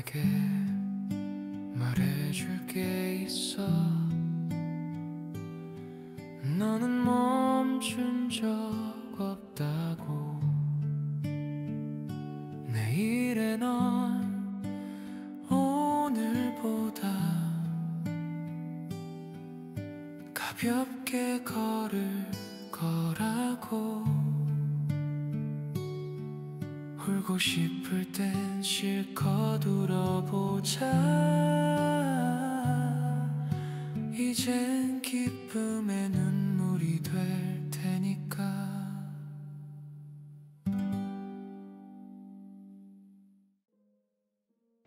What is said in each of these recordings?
너에게 말해줄 게 있어. 너는 멈춘 적 없다고. 내일의 넌 오늘보다 가볍게 걸을 거라고. 울고 싶을 땐 실컷 울어보자. 이젠 기쁨의 눈물이 될 테니까.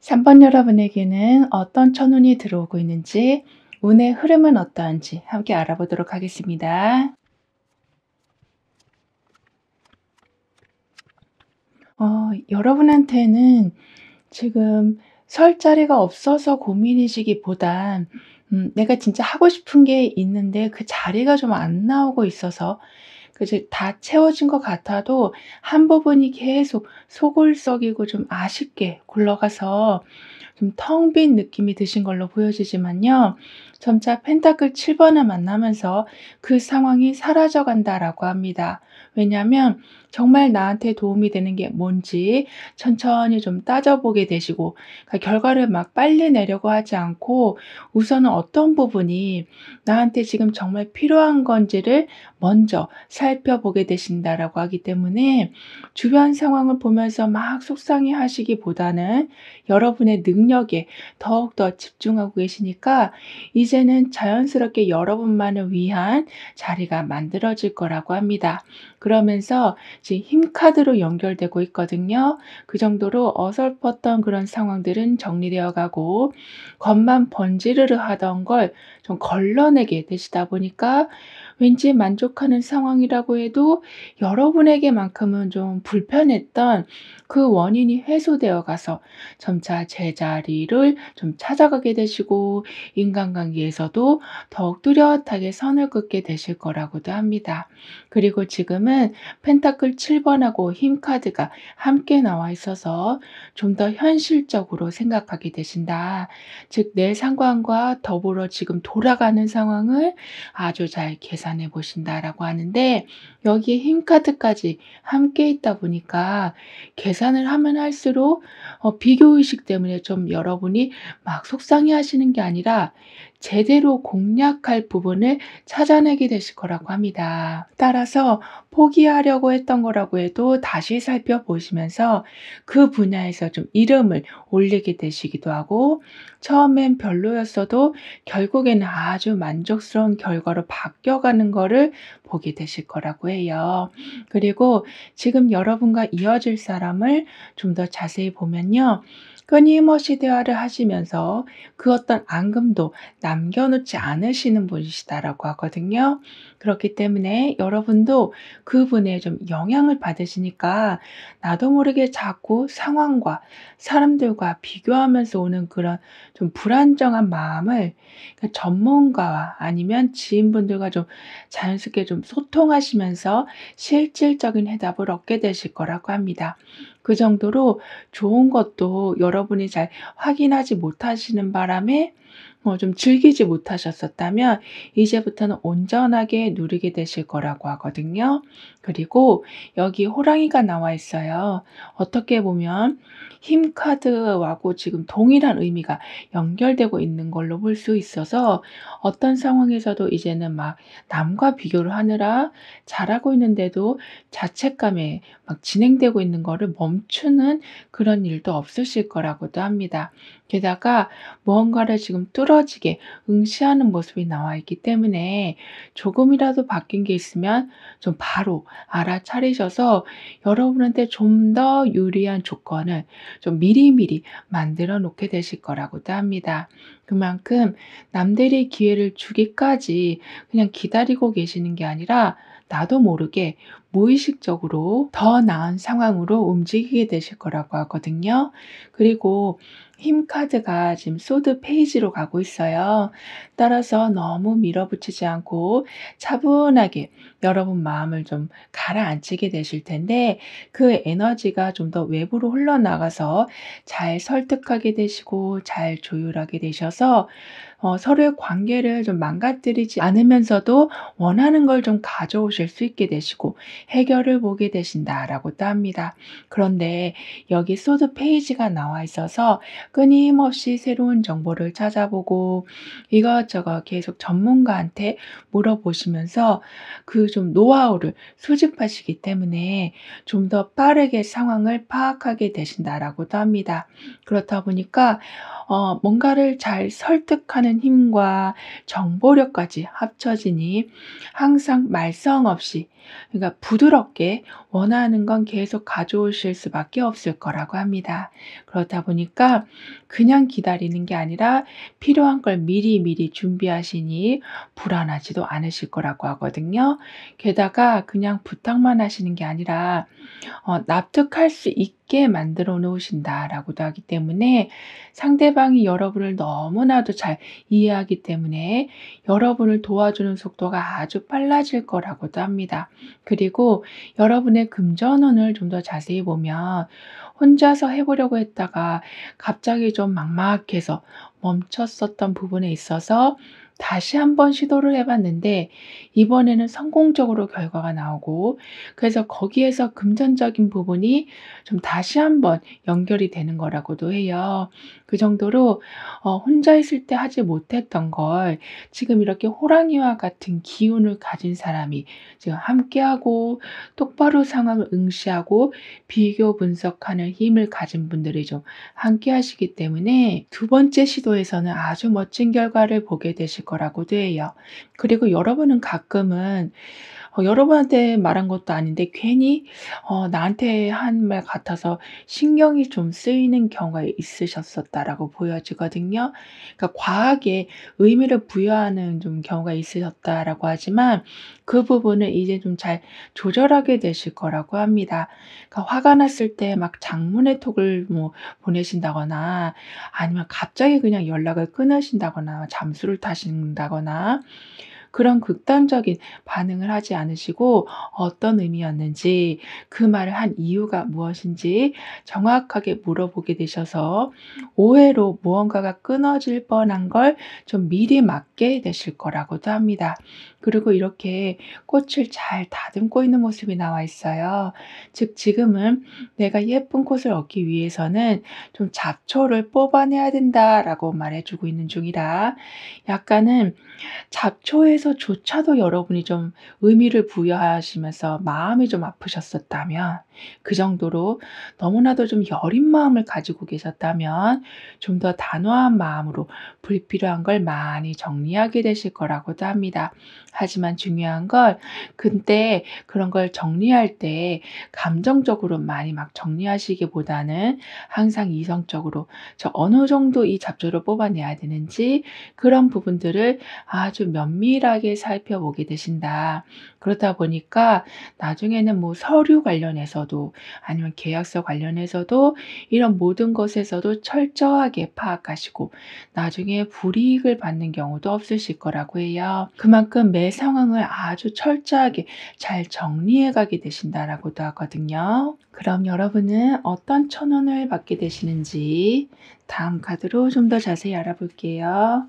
3번 여러분에게는 어떤 천운이 들어오고 있는지, 운의 흐름은 어떠한지 함께 알아보도록 하겠습니다. 여러분한테는 지금 설 자리가 없어서 고민이시기보단 내가 진짜 하고 싶은 게 있는데 그 자리가 좀 안 나오고 있어서 그죠, 다 채워진 것 같아도 한 부분이 계속 소골썩이고 좀 아쉽게 굴러가서 좀 텅 빈 느낌이 드신 걸로 보여지지만요. 점차 펜타클 7번을 만나면서 그 상황이 사라져 간다라고 합니다. 왜냐하면 정말 나한테 도움이 되는 게 뭔지 천천히 좀 따져보게 되시고, 그러니까 결과를 막 빨리 내려고 하지 않고 우선은 어떤 부분이 나한테 지금 정말 필요한 건지를 먼저 살펴보게 되신다라고 하기 때문에 주변 상황을 보면서 막 속상해 하시기보다는 여러분의 능력에 더욱더 집중하고 계시니까 이제는 자연스럽게 여러분만을 위한 자리가 만들어질 거라고 합니다. 그러면서 지금 힘카드로 연결되고 있거든요. 그 정도로 어설펐던 그런 상황들은 정리되어 가고, 겉만 번지르르 하던 걸 좀 걸러내게 되시다 보니까 왠지 만족하는 상황이라고 해도 여러분에게만큼은 좀 불편했던 그 원인이 해소되어 가서 점차 제자리를 좀 찾아가게 되시고, 인간관계에서도 더욱 뚜렷하게 선을 긋게 되실 거라고도 합니다. 그리고 지금은 펜타클 7번하고 힘카드가 함께 나와 있어서 좀 더 현실적으로 생각하게 되신다. 즉, 내 상황과 더불어 지금 돌아가는 상황을 아주 잘 계산해 보신다라고 하는데, 여기에 힘카드까지 함께 있다 보니까 계산을 하면 할수록 비교의식 때문에 좀 여러분이 막 속상해 하시는 게 아니라 제대로 공략할 부분을 찾아내게 되실 거라고 합니다. 따라서 포기하려고 했던 거라고 해도 다시 살펴보시면서 그 분야에서 좀 이름을 올리게 되시기도 하고, 처음엔 별로였어도 결국에는 아주 만족스러운 결과로 바뀌어가는 거를 보게 되실 거라고 해요. 그리고 지금 여러분과 이어질 사람을 좀 더 자세히 보면요. 끊임없이 대화를 하시면서 그 어떤 앙금도 남겨놓지 않으시는 분이시다라고 하거든요. 그렇기 때문에 여러분도 그분에 좀 영향을 받으시니까 나도 모르게 자꾸 상황과 사람들과 비교하면서 오는 그런 좀 불안정한 마음을, 그 전문가와 아니면 지인분들과 좀 자연스럽게 좀 소통하시면서 실질적인 해답을 얻게 되실 거라고 합니다. 그 정도로 좋은 것도 여러분이 잘 확인하지 못하시는 바람에 좀 즐기지 못하셨었다면 이제부터는 온전하게 누리게 되실 거라고 하거든요. 그리고 여기 호랑이가 나와 있어요. 어떻게 보면 힘 카드하고 지금 동일한 의미가 연결되고 있는 걸로 볼 수 있어서, 어떤 상황에서도 이제는 막 남과 비교를 하느라 잘하고 있는데도 자책감에 막 진행되고 있는 거를 멈추는 그런 일도 없으실 거라고도 합니다. 게다가 무언가를 지금 뚫어지게 응시하는 모습이 나와 있기 때문에 조금이라도 바뀐 게 있으면 좀 바로 알아차리셔서 여러분한테 좀 더 유리한 조건을 좀 미리미리 만들어 놓게 되실 거라고도 합니다. 그만큼 남들이 기회를 주기까지 그냥 기다리고 계시는 게 아니라 나도 모르게 무의식적으로 더 나은 상황으로 움직이게 되실 거라고 하거든요. 그리고 힘 카드가 지금 소드 페이지로 가고 있어요. 따라서 너무 밀어붙이지 않고 차분하게 여러분 마음을 좀 가라앉히게 되실 텐데, 그 에너지가 좀 더 외부로 흘러나가서 잘 설득하게 되시고 잘 조율하게 되셔서 서로의 관계를 좀 망가뜨리지 않으면서도 원하는 걸 좀 가져오실 수 있게 되시고 해결을 보게 되신다라고도 합니다. 그런데 여기 소드 페이지가 나와 있어서 끊임없이 새로운 정보를 찾아보고 이것저것 계속 전문가한테 물어보시면서 그 좀 노하우를 수집하시기 때문에 좀 더 빠르게 상황을 파악하게 되신다라고도 합니다. 그렇다 보니까 뭔가를 잘 설득하는 힘과 정보력까지 합쳐지니 항상 말썽 없이, 그러니까 부드럽게 원하는 건 계속 가져오실 수밖에 없을 거라고 합니다. 그렇다 보니까 그냥 기다리는 게 아니라 필요한 걸 미리미리 준비하시니 불안하지도 않으실 거라고 하거든요. 게다가 그냥 부탁만 하시는 게 아니라 납득할 수 있게 만들어 놓으신다라고도 하기 때문에 상대방이 여러분을 너무나도 잘 이해하기 때문에 여러분을 도와주는 속도가 아주 빨라질 거라고도 합니다. 그리고 여러분의 금전운을 좀 더 자세히 보면 혼자서 해 보려고 했다가 갑자기 좀 막막해서 멈췄었던 부분에 있어서 다시 한번 시도를 해 봤는데 이번에는 성공적으로 결과가 나오고, 그래서 거기에서 금전적인 부분이 좀 다시 한번 연결이 되는 거라고도 해요. 그 정도로 혼자 있을 때 하지 못했던 걸 지금 이렇게 호랑이와 같은 기운을 가진 사람이 지금 함께하고 똑바로 상황을 응시하고 비교 분석하는 힘을 가진 분들이 좀 함께하시기 때문에 두 번째 시도에서는 아주 멋진 결과를 보게 되실 거라고도 해요. 그리고 여러분은 가끔은 여러분한테 말한 것도 아닌데 괜히 나한테 한 말 같아서 신경이 좀 쓰이는 경우가 있으셨었다라고 보여지거든요. 그러니까 과하게 의미를 부여하는 좀 경우가 있으셨다라고 하지만 그 부분을 이제 좀 잘 조절하게 되실 거라고 합니다. 그러니까 화가 났을 때 막 장문의 톡을 뭐 보내신다거나 아니면 갑자기 그냥 연락을 끊으신다거나 잠수를 타신다거나 그런 극단적인 반응을 하지 않으시고 어떤 의미였는지, 그 말을 한 이유가 무엇인지 정확하게 물어보게 되셔서 오해로 무언가가 끊어질 뻔한 걸 좀 미리 막게 되실 거라고도 합니다. 그리고 이렇게 꽃을 잘 다듬고 있는 모습이 나와 있어요. 즉 지금은 '내가 예쁜 꽃을 얻기 위해서는 좀 잡초를 뽑아내야 된다.'라고 말해 주고 있는 중이라, 약간은 잡초에서조차도 여러분이 좀 의미를 부여하시면서 마음이 좀 아프셨었다면, 그 정도로 너무나도 좀 여린 마음을 가지고 계셨다면 좀 더 단호한 마음으로 불필요한 걸 많이 정리하게 되실 거라고도 합니다. 하지만 중요한 건 그때 그런 걸 정리할 때 감정적으로 많이 막 정리하시기보다는 항상 이성적으로 저 어느 정도 이 잡초를 뽑아내야 되는지 그런 부분들을 아주 면밀하게 살펴보게 되신다. 그렇다 보니까 나중에는 뭐 서류 관련해서도 아니면 계약서 관련해서도 이런 모든 것에서도 철저하게 파악하시고 나중에 불이익을 받는 경우도 없으실 거라고 해요. 그만큼 매 상황을 아주 철저하게 잘 정리해 가게 되신다라고도 하거든요. 그럼 여러분은 어떤 천운을 받게 되시는지 다음 카드로 좀 더 자세히 알아볼게요.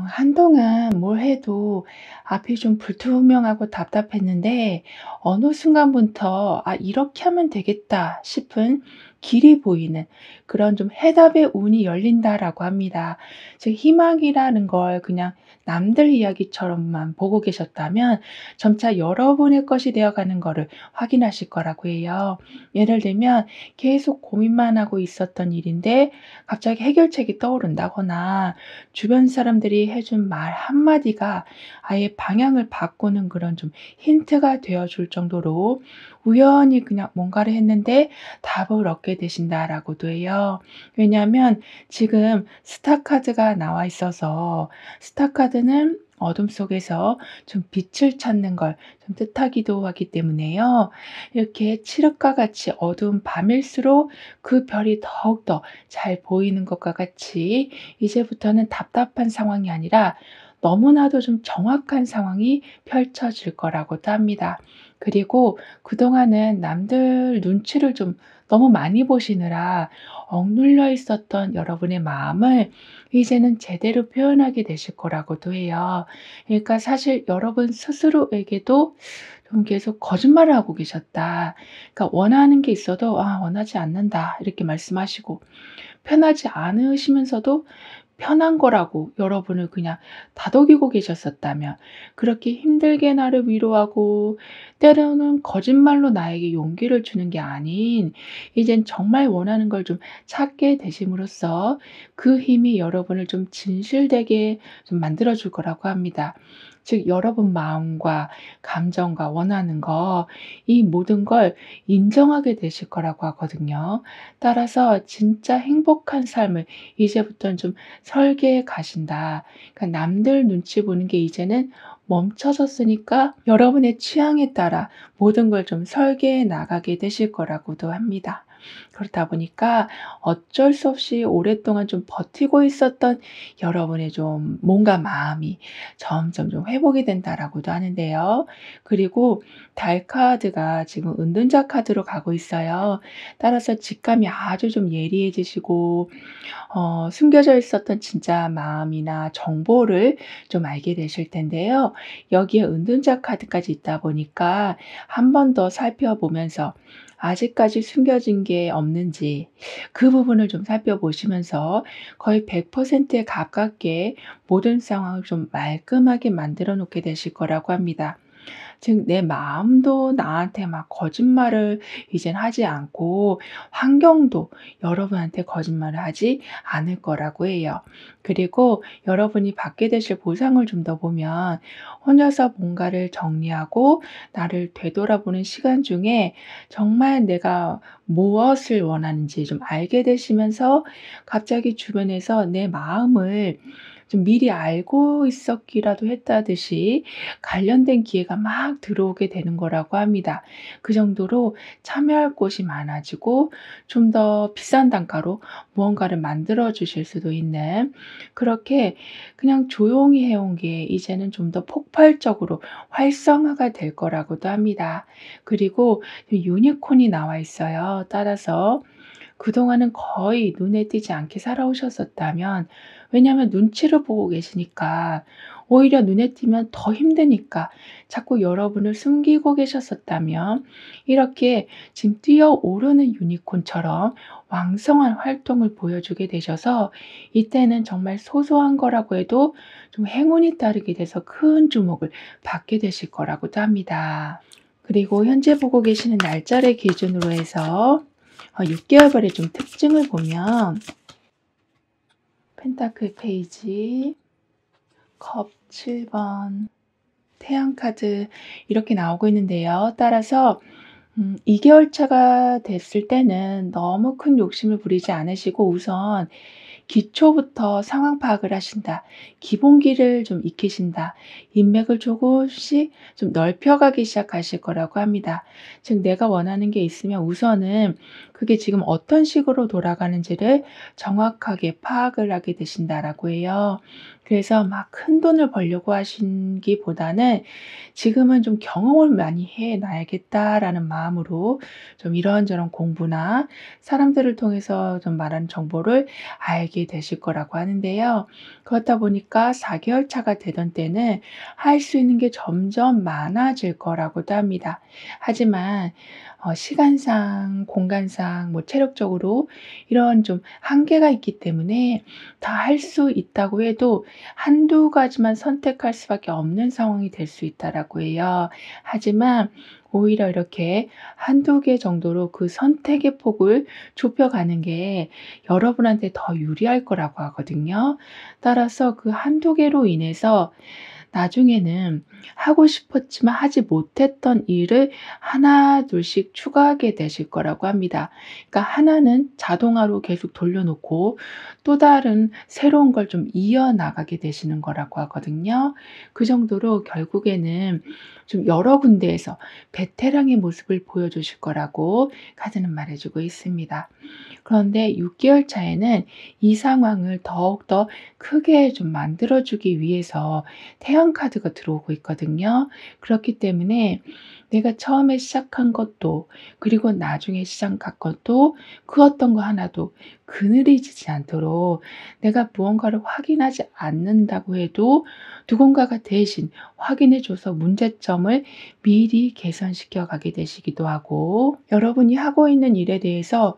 한동안 뭘 해도 앞이 좀 불투명하고 답답했는데 어느 순간부터 '아 이렇게 하면 되겠다.' 싶은 길이 보이는 그런 좀 해답의 운이 열린다라고 합니다. 즉 희망이라는 걸 그냥 남들 이야기처럼만 보고 계셨다면 점차 여러분의 것이 되어가는 거를 확인하실 거라고 해요. 예를 들면 계속 고민만 하고 있었던 일인데 갑자기 해결책이 떠오른다거나 주변 사람들이 해준 말 한마디가 아예 방향을 바꾸는 그런 좀 힌트가 되어 줄 정도로 우연히 그냥 뭔가를 했는데 답을 얻게 되신다라고도 해요. 왜냐하면 지금 스타 카드가 나와 있어서 스타 카드는 어둠 속에서 좀 빛을 찾는 걸 좀 뜻하기도 하기 때문에요. 이렇게 칠흑과 같이 어두운 밤일수록 그 별이 더욱더 잘 보이는 것과 같이 이제부터는 답답한 상황이 아니라 너무나도 좀 정확한 상황이 펼쳐질 거라고도 합니다. 그리고 그동안은 남들 눈치를 좀 너무 많이 보시느라 억눌려 있었던 여러분의 마음을 이제는 제대로 표현하게 되실 거라고도 해요. 그러니까 사실 여러분 스스로에게도 좀 계속 거짓말을 하고 계셨다. 그러니까 원하는 게 있어도 "아 원하지 않는다." 이렇게 말씀하시고, 편하지 않으시면서도 편한 거라고 여러분을 그냥 다독이고 계셨었다면, 그렇게 힘들게 나를 위로하고 때로는 거짓말로 나에게 용기를 주는 게 아닌 이젠 정말 원하는 걸 좀 찾게 되심으로써 그 힘이 여러분을 좀 진실되게 좀 만들어 줄 거라고 합니다. 즉 여러분 마음과 감정과 원하는 거, 이 모든 걸 인정하게 되실 거라고 하거든요. 따라서 진짜 행복한 삶을 이제부터는 좀 설계해 가신다. 그러니까 남들 눈치 보는 게 이제는 멈춰졌으니까 여러분의 취향에 따라 모든 걸 좀 설계해 나가게 되실 거라고도 합니다. 그렇다 보니까 어쩔 수 없이 오랫동안 좀 버티고 있었던 여러분의 좀 몸과 마음이 점점 좀 회복이 된다라고도 하는데요. 그리고 달 카드가 지금 은둔자 카드로 가고 있어요. 따라서 직감이 아주 좀 예리해지시고 숨겨져 있었던 진짜 마음이나 정보를 좀 알게 되실 텐데요. 여기에 은둔자 카드까지 있다 보니까 한 번 더 살펴보면서 아직까지 숨겨진 게 없는지 그 부분을 좀 살펴보시면서 거의 100%에 가깝게 모든 상황을 좀 말끔하게 만들어 놓게 되실 거라고 합니다. 즉 내 마음도 나한테 막 거짓말을 이젠 하지 않고 환경도 여러분한테 거짓말을 하지 않을 거라고 해요. 그리고 여러분이 받게 되실 보상을 좀 더 보면 혼자서 뭔가를 정리하고 나를 되돌아보는 시간 중에 정말 내가 무엇을 원하는지 좀 알게 되시면서 갑자기 주변에서 내 마음을 좀 미리 알고 있었기라도 했다듯이 관련된 기회가 막 들어오게 되는 거라고 합니다. 그 정도로 참여할 곳이 많아지고 좀 더 비싼 단가로 무언가를 만들어 주실 수도 있는, 그렇게 그냥 조용히 해온 게 이제는 좀 더 폭발적으로 활성화가 될 거라고도 합니다. 그리고 유니콘이 나와 있어요. 따라서 그동안은 거의 눈에 띄지 않게 살아오셨었다면, 왜냐하면 눈치를 보고 계시니까 오히려 눈에 띄면 더 힘드니까 자꾸 여러분을 숨기고 계셨었다면, 이렇게 지금 뛰어오르는 유니콘처럼 왕성한 활동을 보여주게 되셔서 이때는 정말 소소한 거라고 해도 좀 행운이 따르게 돼서 큰 주목을 받게 되실 거라고도 합니다. 그리고 현재 보고 계시는 날짜를 기준으로 해서 6개월별의 좀 특징을 보면 펜타클 페이지, 컵 7번, 태양 카드 이렇게 나오고 있는데요. 따라서 2개월 차가 됐을 때는 너무 큰 욕심을 부리지 않으시고 우선 기초부터 상황 파악을 하신다. 기본기를 좀 익히신다. 인맥을 조금씩 좀 넓혀가기 시작하실 거라고 합니다. 즉 내가 원하는 게 있으면 우선은 그게 지금 어떤 식으로 돌아가는지를 정확하게 파악을 하게 되신다라고 해요. 그래서 막 큰돈을 벌려고 하시기보다는 지금은 좀 경험을 많이 해 놔야겠다라는 마음으로 좀 이런저런 공부나 사람들을 통해서 좀 말하는 정보를 알게 되실 거라고 하는데요. 그렇다 보니까 4개월 차가 되던 때는 할 수 있는 게 점점 많아질 거라고도 합니다. 하지만 시간상, 공간상, 뭐 체력적으로 이런 좀 한계가 있기 때문에 다 할 수 있다고 해도 한두 가지만 선택할 수밖에 없는 상황이 될 수 있다라고 해요. 하지만 오히려 이렇게 한두 개 정도로 그 선택의 폭을 좁혀가는 게 여러분한테 더 유리할 거라고 하거든요. 따라서 그 한두 개로 인해서 나중에는 하고 싶었지만 하지 못했던 일을 하나 둘씩 추가하게 되실 거라고 합니다. 그러니까 하나는 자동화로 계속 돌려놓고 또 다른 새로운 걸 좀 이어나가게 되시는 거라고 하거든요. 그 정도로 결국에는 좀 여러 군데에서 베테랑의 모습을 보여주실 거라고 카드는 말해주고 있습니다. 그런데 6개월 차에는 이 상황을 더욱더 크게 좀 만들어주기 위해서 태양 카드가 들어오고 있거든요. 그렇기 때문에 내가 처음에 시작한 것도 그리고 나중에 시작한 것도 그 어떤 거 하나도 그늘이지지 않도록 내가 무언가를 확인하지 않는다고 해도 누군가가 대신 확인해 줘서 문제점을 미리 개선시켜 가게 되시기도 하고, 여러분이 하고 있는 일에 대해서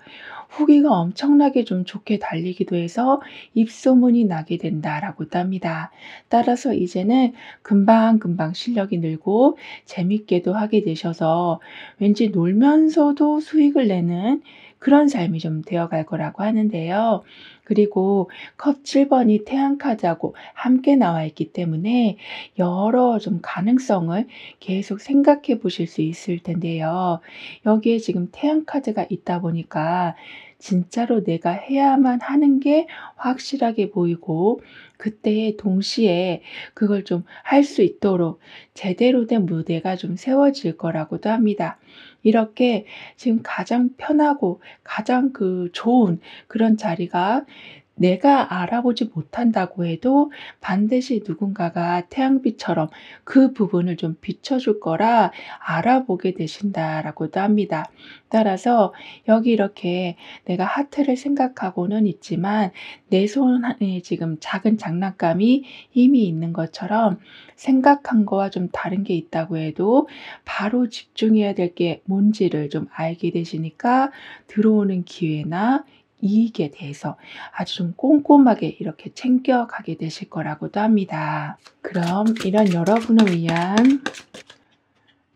후기가 엄청나게 좀 좋게 달리기도 해서 입소문이 나게 된다라고도 합니다. 따라서 이제는 금방금방 실력이 늘고 재밌게도 하게 되셔서 왠지 놀면서도 수익을 내는 그런 삶이 좀 되어갈 거라고 하는데요. 그리고 컵 7번이 태양 카드하고 함께 나와 있기 때문에 여러 좀 가능성을 계속 생각해 보실 수 있을 텐데요. 여기에 지금 태양 카드가 있다 보니까 진짜로 내가 해야만 하는 게 확실하게 보이고, 그때에 동시에 그걸 좀 할 수 있도록 제대로 된 무대가 좀 세워질 거라고도 합니다. 이렇게 지금 가장 편하고 가장 좋은 그런 자리가 내가 알아보지 못한다고 해도 반드시 누군가가 태양빛처럼 그 부분을 좀 비춰줄 거라 알아보게 되신다라고도 합니다. 따라서 여기 이렇게 내가 하트를 생각하고는 있지만 내 손에 지금 작은 장난감이 이미 있는 것처럼 생각한 거와 좀 다른 게 있다고 해도 바로 집중해야 될 게 뭔지를 좀 알게 되시니까 들어오는 기회나 이익에 대해서 아주 좀 꼼꼼하게 이렇게 챙겨가게 되실 거라고도 합니다. 그럼 이런 여러분을 위한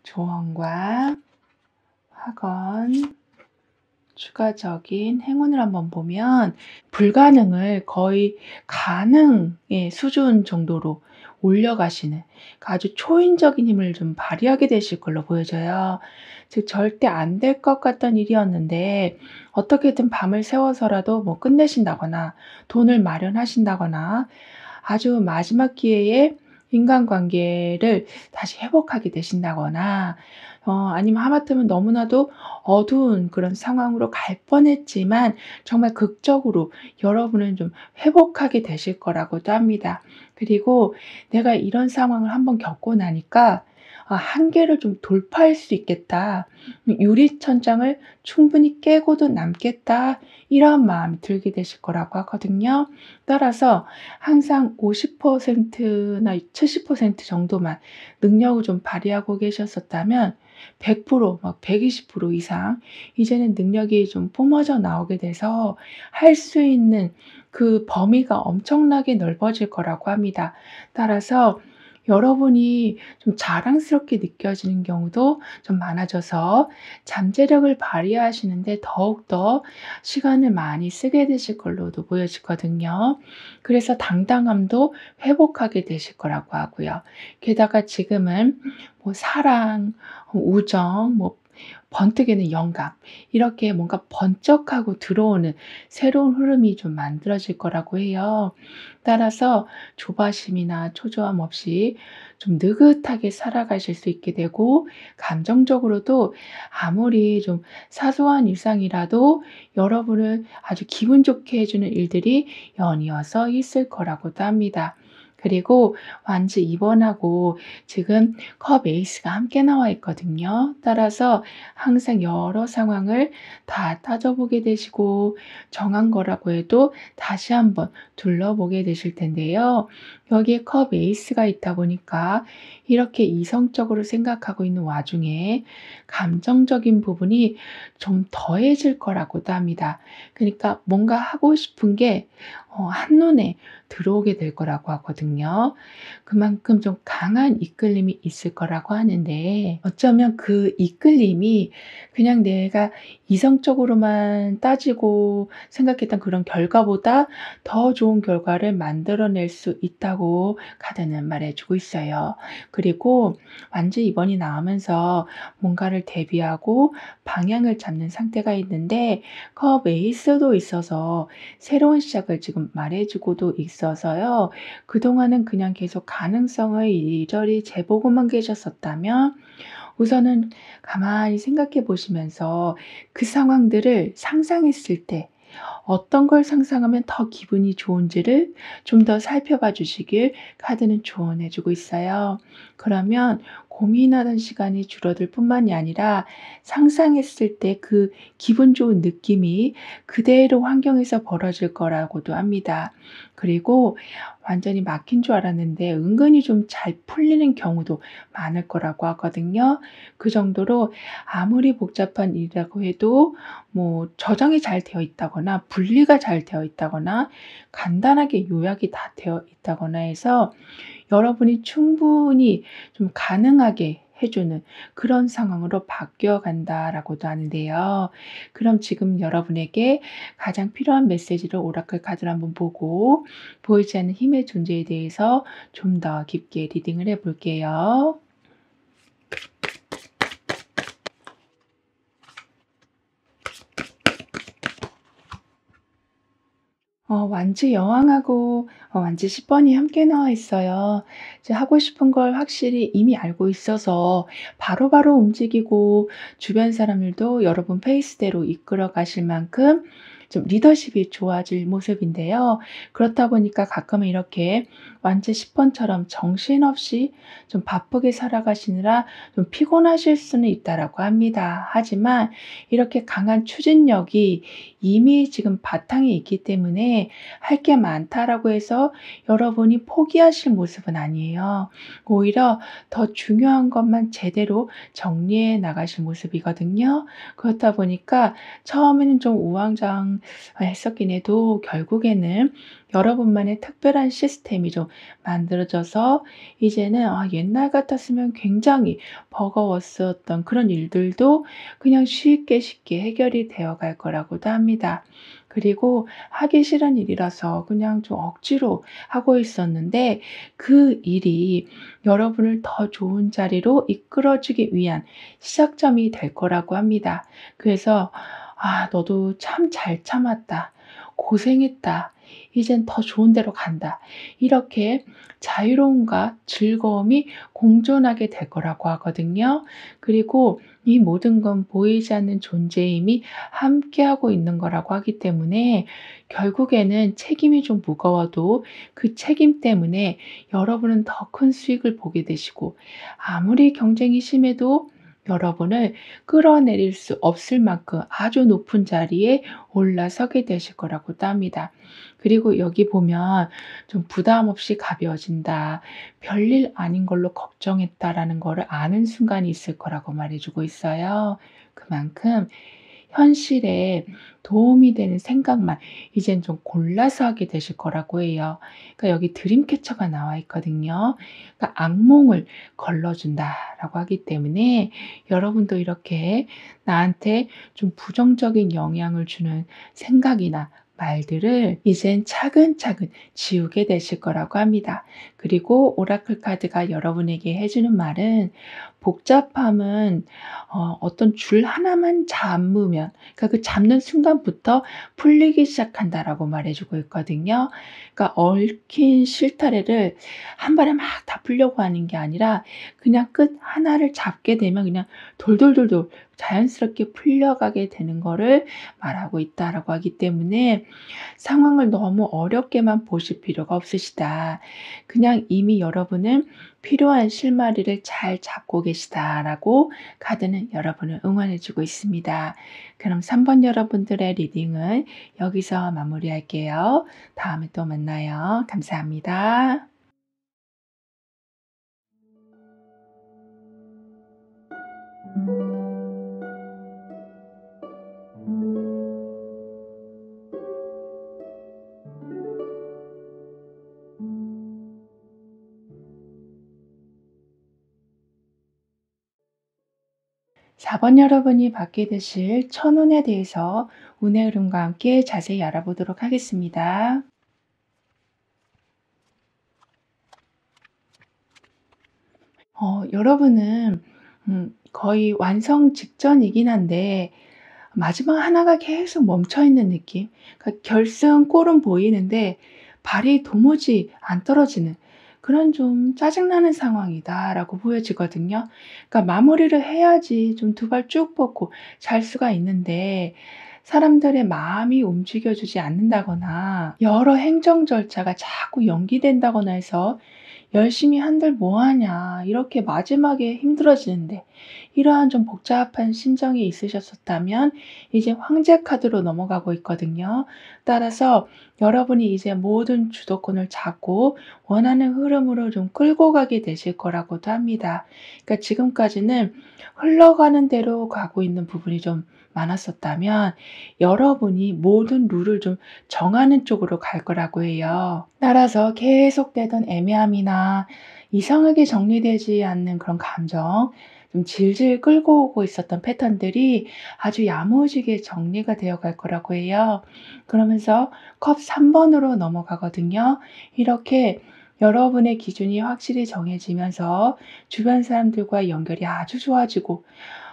조언과 확언, 추가적인 행운을 한번 보면 불가능을 거의 가능의 수준 정도로 올려가시는 아주 초인적인 힘을 좀 발휘하게 되실 걸로 보여져요. 즉 절대 안 될 것 같던 일이었는데 어떻게든 밤을 새워서라도 뭐 끝내신다거나 돈을 마련하신다거나 아주 마지막 기회에 인간관계를 다시 회복하게 되신다거나 아니면 하마터면 너무나도 어두운 그런 상황으로 갈 뻔했지만 정말 극적으로 여러분은 좀 회복하게 되실 거라고도 합니다. 그리고 내가 이런 상황을 한번 겪고 나니까 한계를 좀 돌파할 수 있겠다. 유리천장을 충분히 깨고도 남겠다. 이런 마음이 들게 되실 거라고 하거든요. 따라서 항상 50%나 70% 정도만 능력을 좀 발휘하고 계셨었다면 100%막 120% 이상 이제는 능력이 좀 뿜어져 나오게 돼서 할 수 있는 그 범위가 엄청나게 넓어질 거라고 합니다. 따라서 여러분이 좀 자랑스럽게 느껴지는 경우도 좀 많아져서 잠재력을 발휘하시는데 더욱더 시간을 많이 쓰게 되실 걸로도 보여지거든요. 그래서 당당함도 회복하게 되실 거라고 하고요. 게다가 지금은 뭐 사랑, 우정, 뭐 번뜩이는 영감, 이렇게 뭔가 번쩍하고 들어오는 새로운 흐름이 좀 만들어질 거라고 해요. 따라서 조바심이나 초조함 없이 좀 느긋하게 살아가실 수 있게 되고, 감정적으로도 아무리 좀 사소한 일상이라도 여러분을 아주 기분 좋게 해주는 일들이 연이어서 있을 거라고도 합니다. 그리고 완즈 2번하고 지금 컵 에이스가 함께 나와 있거든요. 따라서 항상 여러 상황을 다 따져보게 되시고 정한 거라고 해도 다시 한번 둘러보게 되실 텐데요. 여기에 컵 에이스가 있다 보니까 이렇게 이성적으로 생각하고 있는 와중에 감정적인 부분이 좀 더해질 거라고도 합니다. 그러니까 뭔가 하고 싶은 게 한눈에 들어오게 될 거라고 하거든요. 그만큼 좀 강한 이끌림이 있을 거라고 하는데, 어쩌면 그 이끌림이 그냥 내가 이성적으로만 따지고 생각했던 그런 결과보다 더 좋은 결과를 만들어낼 수 있다고 카드는 말해 주고 있어요. 그리고 완주 2 번이 나오면서 뭔가를 대비하고 방향을 잡는 상태가 있는데, 컵 에이스도 있어서 새로운 시작을 지금 말해 주고도 있어서요. 그동안은 그냥 계속 가능성을 이리저리 재보고만 계셨었다면, 우선은 가만히 생각해 보시면서 그 상황들을 상상했을 때 어떤 걸 상상하면 더 기분이 좋은지를 좀 더 살펴봐 주시길 카드는 조언해 주고 있어요. 그러면 고민하는 시간이 줄어들 뿐만이 아니라 상상했을 때 그 기분 좋은 느낌이 그대로 환경에서 벌어질 거라고도 합니다. 그리고 완전히 막힌 줄 알았는데 은근히 좀 잘 풀리는 경우도 많을 거라고 하거든요. 그 정도로 아무리 복잡한 일이라고 해도 저장이 잘 되어 있다거나 분리가 잘 되어 있다거나 간단하게 요약이 다 되어 있다거나 해서 여러분이 충분히 좀 가능하게 해 주는 그런 상황으로 바뀌어 간다라고도 하는데요. 그럼 지금 여러분에게 가장 필요한 메시지를 오라클 카드로 한번 보고 보이지 않는 힘의 존재에 대해서 좀 더 깊게 리딩을 해 볼게요. 완지 여왕하고 완지 10 번이 함께 나와 있어요. 이제 하고 싶은 걸 확실히 이미 알고 있어서 바로바로 움직이고 주변 사람들도 여러분 페이스대로 이끌어 가실 만큼 좀 리더십이 좋아질 모습인데요. 그렇다 보니까 가끔은 이렇게 완지 10 번처럼 정신없이 좀 바쁘게 살아가시느라 좀 피곤하실 수는 있다라고 합니다. 하지만 이렇게 강한 추진력이 이미 지금 바탕에 있기 때문에 '할 게 많다.'라고 해서 여러분이 포기하실 모습은 아니에요. 오히려 더 중요한 것만 제대로 정리해 나가실 모습이거든요. 그렇다 보니까 처음에는 좀 우왕좌왕했었긴 해도 결국에는 여러분만의 특별한 시스템이 좀 만들어져서 이제는 옛날 같았으면 굉장히 버거웠었던 그런 일들도 그냥 쉽게 쉽게 해결이 되어 갈 거라고도 합니다. 그리고 하기 싫은 일이라서 그냥 좀 억지로 하고 있었는데 그 일이 여러분을 더 좋은 자리로 이끌어 주기 위한 시작점이 될 거라고 합니다. 그래서 '아 너도 참 잘 참았다. 고생했다. 이젠 더 좋은 데로 간다.' 이렇게 자유로움과 즐거움이 공존하게 될 거라고 하거든요. 그리고 이 모든 건 보이지 않는 존재의 힘이 함께하고 있는 거라고 하기 때문에 결국에는 책임이 좀 무거워도 그 책임 때문에 여러분은 더 큰 수익을 보게 되시고, 아무리 경쟁이 심해도 여러분을 끌어내릴 수 없을 만큼 아주 높은 자리에 올라서게 되실 거라고도 합니다. 그리고 여기 보면 좀 부담 없이 가벼워진다. 별일 아닌 걸로 걱정했다라는 거를 아는 순간이 있을 거라고 말해 주고 있어요. 그만큼 현실에 도움이 되는 생각만 이젠 좀 골라서 하게 되실 거라고 해요. 그러니까 여기 드림 캐쳐가 나와 있거든요. 그러니까 "악몽을 걸러 준다."라고 하기 때문에 여러분도 이렇게 나한테 좀 부정적인 영향을 주는 생각이나 말들을 이젠 차근차근 지우게 되실 거라고 합니다. 그리고 오라클 카드가 여러분에게 해 주는 말은 복잡함은 어떤 줄 하나만 잡으면, 그러니까 그 잡는 순간부터 풀리기 시작한다라고 말해 주고 있거든요. 그러니까 얽힌 실타래를 한 번에 막 다 풀려고 하는 게 아니라 그냥 끝 하나를 잡게 되면 그냥 돌돌돌돌 자연스럽게 풀려가게 되는 거를 말하고 있다라고 하기 때문에 상황을 너무 어렵게만 보실 필요가 없으시다. 그냥 이미 여러분은 필요한 실마리를 잘 잡고 계시다라고 카드는 여러분을 응원해 주고 있습니다. 그럼 3번 여러분들의 리딩은 여기서 마무리할게요. 다음에 또 만나요. 감사합니다. 4번 여러분이 받게 되실 천운에 대해서 운의 흐름과 함께 자세히 알아보도록 하겠습니다. 여러분은 거의 완성 직전이긴 한데 마지막 하나가 계속 멈춰 있는 느낌. 그러니까 결승골은 보이는데 발이 도무지 안 떨어지는 그런 좀 짜증나는 상황이다라고 보여지거든요. 그러니까 마무리를 해야지 좀 두 발 쭉 뻗고 잘 수가 있는데 사람들의 마음이 움직여 주지 않는다거나 여러 행정 절차가 자꾸 연기된다거나 해서 '열심히 한들 뭐 하냐.' 이렇게 마지막에 힘들어지는데 이러한 좀 복잡한 심정이 있으셨었다면 이제 황제 카드로 넘어가고 있거든요. 따라서 여러분이 이제 모든 주도권을 잡고 원하는 흐름으로 좀 끌고 가게 되실 거라고도 합니다. 그러니까 지금까지는 흘러가는 대로 가고 있는 부분이 좀 많았었다면 여러분이 모든 룰을 좀 정하는 쪽으로 갈 거라고 해요. 따라서 계속되던 애매함이나 이상하게 정리되지 않는 그런 감정, 좀 질질 끌고 오고 있었던 패턴들이 아주 야무지게 정리가 되어 갈 거라고 해요. 그러면서 컵 3번으로 넘어가거든요. 이렇게 여러분의 기준이 확실히 정해지면서 주변 사람들과 연결이 아주 좋아지고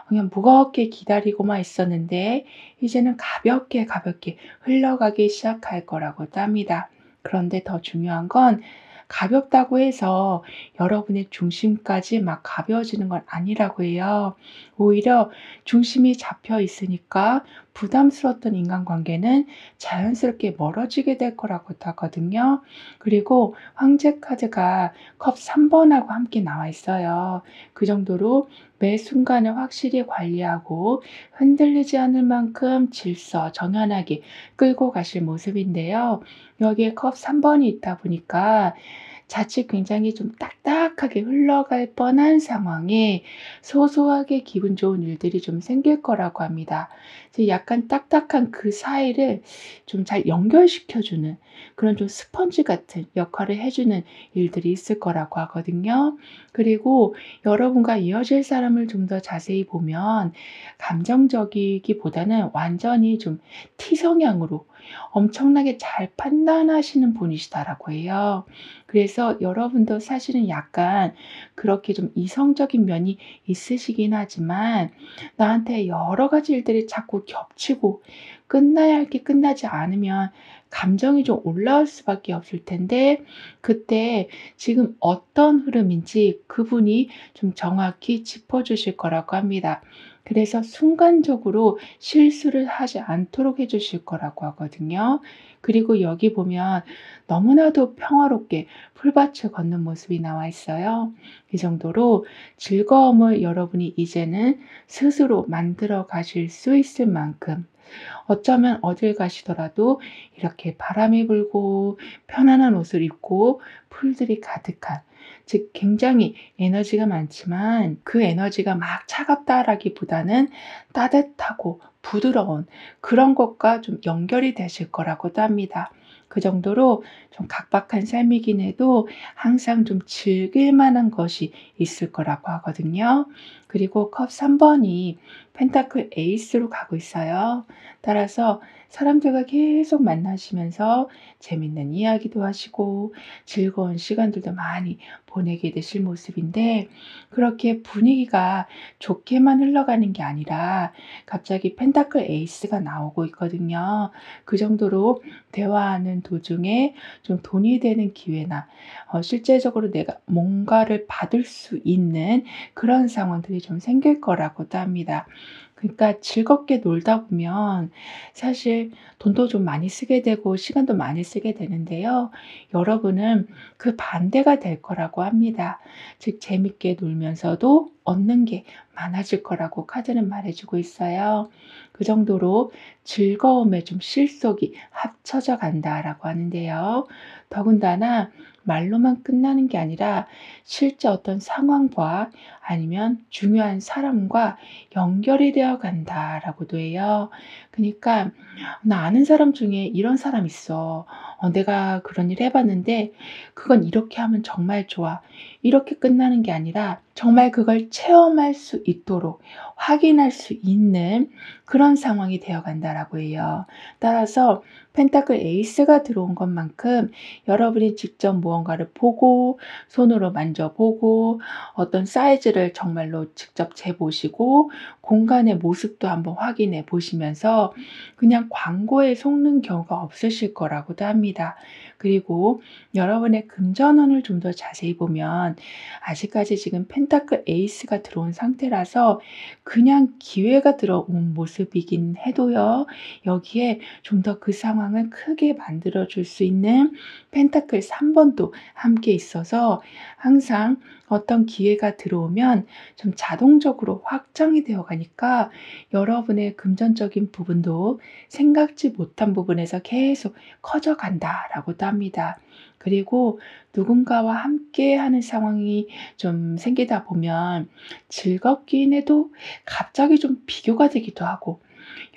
그냥 무겁게 기다리고만 있었는데 이제는 가볍게 가볍게 흘러가기 시작할 거라고도 합니다. 그런데 더 중요한 건 가볍다고 해서 여러분의 중심까지 막 가벼워지는 건 아니라고 해요. 오히려 중심이 잡혀 있으니까 부담스러웠던 인간관계는 자연스럽게 멀어지게 될 거라고도 하거든요. 그리고 황제 카드가 컵 3번하고 함께 나와 있어요. 그 정도로 매 순간을 확실히 관리하고 흔들리지 않을 만큼 질서 정연하게 끌고 가실 모습인데요. 여기에 컵 3번이 있다 보니까 자칫 굉장히 좀 딱딱하게 흘러갈 뻔한 상황에 소소하게 기분 좋은 일들이 좀 생길 거라고 합니다. 그래서 약간 딱딱한 그 사이를 좀 잘 연결시켜 주는 그런 좀 스펀지 같은 역할을 해 주는 일들이 있을 거라고 하거든요. 그리고 여러분과 이어질 사람을 좀 더 자세히 보면 감정적이기보다는 완전히 좀 T 성향으로 엄청나게 잘 판단하시는 분이시다라고 해요. 그래서 여러분도 사실은 약간 그렇게 좀 이성적인 면이 있으시긴 하지만 나한테 여러 가지 일들이 자꾸 겹치고 끝나야 할 게 끝나지 않으면 감정이 좀 올라올 수밖에 없을 텐데 그때 지금 어떤 흐름인지 그분이 좀 정확히 짚어 주실 거라고 합니다. 그래서 순간적으로 실수를 하지 않도록 해 주실 거라고 하거든요. 그리고 여기 보면 너무나도 평화롭게 풀밭을 걷는 모습이 나와 있어요. 이 정도로 즐거움을 여러분이 이제는 스스로 만들어 가실 수 있을 만큼 어쩌면 어딜 가시더라도 이렇게 바람이 불고 편안한 옷을 입고 풀들이 가득한 즉 굉장히 에너지가 많지만 그 에너지가 막 차갑다라기보다는 따뜻하고 부드러운 그런 것과 좀 연결이 되실 거라고도 합니다. 그 정도로 좀 각박한 삶이긴 해도 항상 좀 즐길 만한 것이 있을 거라고 하거든요. 그리고 컵 3번이 펜타클 에이스로 가고 있어요. 따라서 사람들과 계속 만나시면서 재밌는 이야기도 하시고 즐거운 시간들도 많이 보내게 되실 모습인데 그렇게 분위기가 좋게만 흘러가는 게 아니라 갑자기 펜타클 에이스가 나오고 있거든요. 그 정도로 대화하는 도중에 좀 돈이 되는 기회나 실제적으로 내가 뭔가를 받을 수 있는 그런 상황들이 좀 생길 거라고도 합니다. 그러니까 즐겁게 놀다 보면 사실 돈도 좀 많이 쓰게 되고 시간도 많이 쓰게 되는데요. 여러분은 그 반대가 될 거라고 합니다. 즉 재밌게 놀면서도 얻는 게 많아질 거라고 카드는 말해 주고 있어요. 그 정도로 즐거움에 좀 실속이 합쳐져 간다라고 하는데요. 더군다나 말로만 끝나는 게 아니라 실제 어떤 상황과 아니면 중요한 사람과 연결이 되어 간다라고도 해요. 그니까 "나 아는 사람 중에 이런 사람 있어. 내가 그런 일 해 봤는데 그건 이렇게 하면 정말 좋아." 이렇게 끝나는 게 아니라 정말 그걸 체험할 수 있도록 확인할 수 있는 그런 상황이 되어 간다라고 해요. 따라서 펜타클 에이스가 들어온 것만큼 여러분이 직접 무언가를 보고 손으로 만져보고 어떤 사이즈를 정말로 직접 재보시고 공간의 모습도 한번 확인해 보시면서 그냥 광고에 속는 경우가 없으실 거라고도 합니다. 그리고 여러분의 금전운을 좀 더 자세히 보면 아직까지 지금 펜타클 에이스가 들어온 상태라서 그냥 기회가 들어온 모습이긴 해도요. 여기에 좀 더 그 상황을 크게 만들어 줄 수 있는 펜타클 3번도 함께 있어서 항상 어떤 기회가 들어오면 좀 자동적으로 확정이 되어 가니까 여러분의 금전적인 부분도 생각지 못한 부분에서 계속 커져 간다라고도 합니다. 그리고 누군가와 함께하는 상황이 좀 생기다 보면 즐겁긴 해도 갑자기 좀 비교가 되기도 하고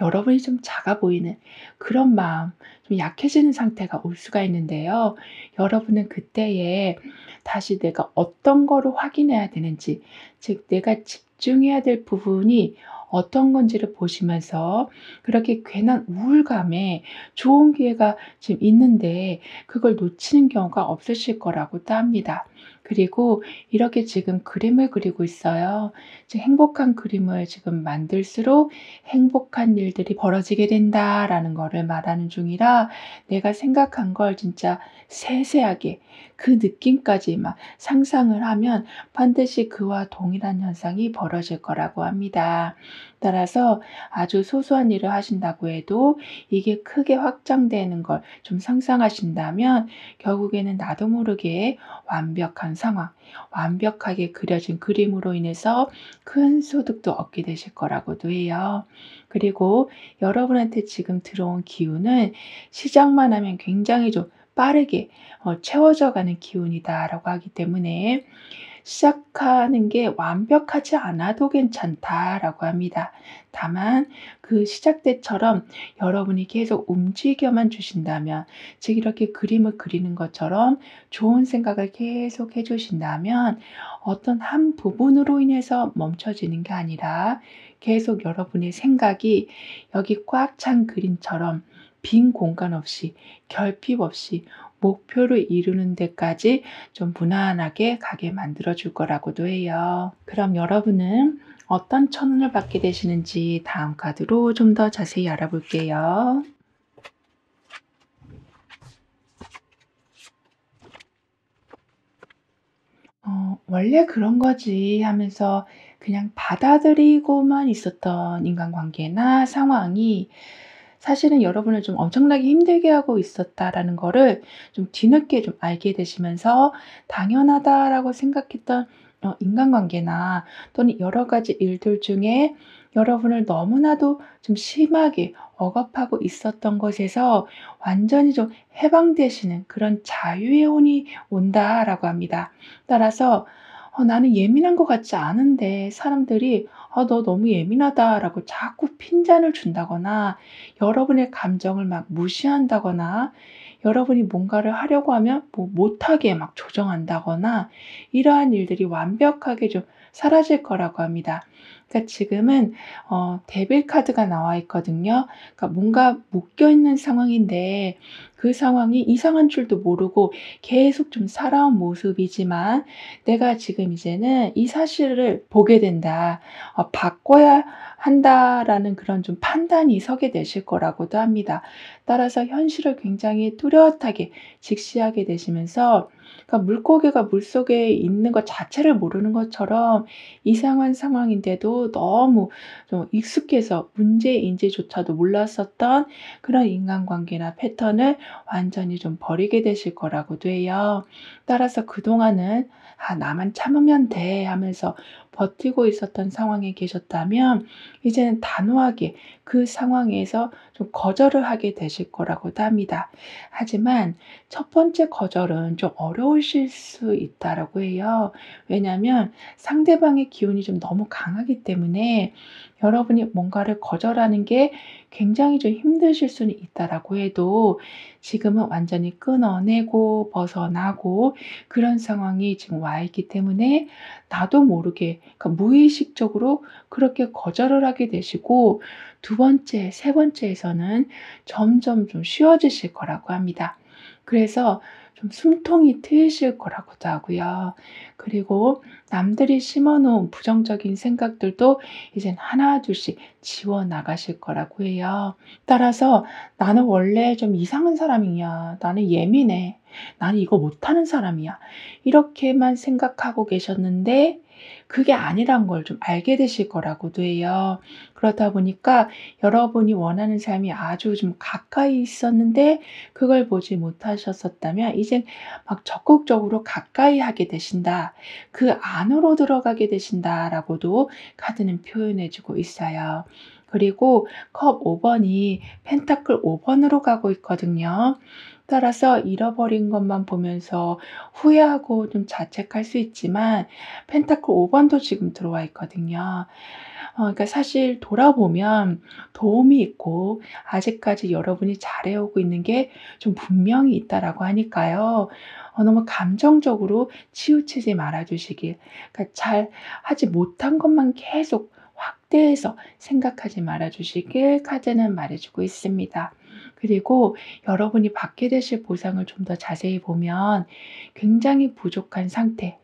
여러분이 좀 작아 보이는 그런 마음, 좀 약해지는 상태가 올 수가 있는데요. 여러분은 그때에 다시 내가 어떤 거를 확인해야 되는지, 즉 내가 집중해야 될 부분이 어떤 건지를 보시면서 그렇게 괜한 우울감에 좋은 기회가 지금 있는데 그걸 놓치는 경우가 없으실 거라고도 합니다. 그리고 이렇게 지금 그림을 그리고 있어요. 지금 행복한 그림을 지금 만들수록 행복한 일들이 벌어지게 된다라는 거를 말하는 중이라 내가 생각한 걸 진짜 세세하게 그 느낌까지 막 상상을 하면 반드시 그와 동일한 현상이 벌어질 거라고 합니다. 따라서 아주 소소한 일을 하신다고 해도 이게 크게 확장되는 걸 좀 상상하신다면 결국에는 나도 모르게 완벽한 상황, 완벽하게 그려진 그림으로 인해서 큰 소득도 얻게 되실 거라고도 해요. 그리고 여러분한테 지금 들어온 기운은 시작만 하면 굉장히 좀 빠르게 채워져 가는 기운이다라고 하기 때문에 시작하는 게 완벽하지 않아도 괜찮다라고 합니다. 다만 그 시작 때처럼 여러분이 계속 움직여만 주신다면, 즉 이렇게 그림을 그리는 것처럼 좋은 생각을 계속 해 주신다면 어떤 한 부분으로 인해서 멈춰지는 게 아니라 계속 여러분의 생각이 여기 꽉 찬 그림처럼 빈 공간 없이 결핍 없이 목표를 이루는 데까지 좀 무난하게 가게 만들어 줄 거라고도 해요. 그럼 여러분은 어떤 천운을 받게 되시는지 다음 카드로 좀 더 자세히 알아볼게요. 원래 그런 거지 하면서 그냥 받아들이고만 있었던 인간관계나 상황이 사실은 여러분을 좀 엄청나게 힘들게 하고 있었다라는 거를 좀 뒤늦게 좀 알게 되시면서 당연하다라고 생각했던 인간관계나 또는 여러 가지 일들 중에 여러분을 너무나도 좀 심하게 억압하고 있었던 것에서 완전히 좀 해방되시는 그런 자유의 혼이 온다라고 합니다. 따라서 나는 예민한 것 같지 않은데 사람들이 너 너무 예민하다라고 자꾸 핀잔을 준다거나 여러분의 감정을 막 무시한다거나 여러분이 뭔가를 하려고 하면 뭐 못하게 막 조정한다거나 이러한 일들이 완벽하게 좀 사라질 거라고 합니다. 그러니까 지금은 데빌 카드가 나와 있거든요. 그러니까 뭔가 묶여 있는 상황인데 그 상황이 이상한 줄도 모르고 계속 좀 살아온 모습이지만 내가 지금 이제는 이 사실을 보게 된다. 바꿔야 한다라는 그런 좀 판단이 서게 되실 거라고도 합니다. 따라서 현실을 굉장히 뚜렷하게 직시하게 되시면서 그러니까 물고기가 물속에 있는 것 자체를 모르는 것처럼 이상한 상황인데도 너무 좀 익숙해서 문제인지조차도 몰랐었던 그런 인간관계나 패턴을 완전히 좀 버리게 되실 거라고도 해요. 따라서 그동안은 '아 나만 참으면 돼.' 하면서 버티고 있었던 상황에 계셨다면 이제는 단호하게 그 상황에서 좀 거절을 하게 되실 거라고도 합니다. 하지만 첫 번째 거절은 좀 어려우실 수 있다라고 해요. 왜냐하면 상대방의 기운이 좀 너무 강하기 때문에 여러분이 뭔가를 거절하는 게 굉장히 좀 힘드실 수는 있다라고 해도 지금은 완전히 끊어내고 벗어나고 그런 상황이 지금 와 있기 때문에 나도 모르게 그러니까 무의식적으로 그렇게 거절을 하게 되시고 두 번째, 세 번째에서는 점점 좀 쉬워지실 거라고 합니다. 그래서 좀 숨통이 트이실 거라고도 하고요. 그리고 남들이 심어 놓은 부정적인 생각들도 이젠 하나둘씩 지워 나가실 거라고 해요. 따라서 '나는 원래 좀 이상한 사람이야. 나는 예민해. 나는 이거 못하는 사람이야.' 이렇게만 생각하고 계셨는데 그게 아니란 걸 좀 알게 되실 거라고도 해요. 그러다 보니까 여러분이 원하는 삶이 아주 좀 가까이 있었는데 그걸 보지 못하셨었다면 이젠 막 적극적으로 가까이 하게 되신다. 그 안으로 들어가게 되신다라고도 카드는 표현해 주고 있어요. 그리고 컵 5 번이 펜타클 5 번으로 가고 있거든요. 따라서 잃어버린 것만 보면서 후회하고 좀 자책할 수 있지만 펜타클 5 번도 지금 들어와 있거든요. 그러니까 사실 돌아보면 도움이 있고 아직까지 여러분이 잘해 오고 있는 게 좀 분명히 있다라고 하니까요. 너무 감정적으로 치우치지 말아 주시길. 그러니까 잘하지 못한 것만 계속 확대해서 생각하지 말아 주시길 카드는 말해 주고 있습니다. 그리고 여러분이 받게 되실 보상을 좀 더 자세히 보면 굉장히 부족한 상태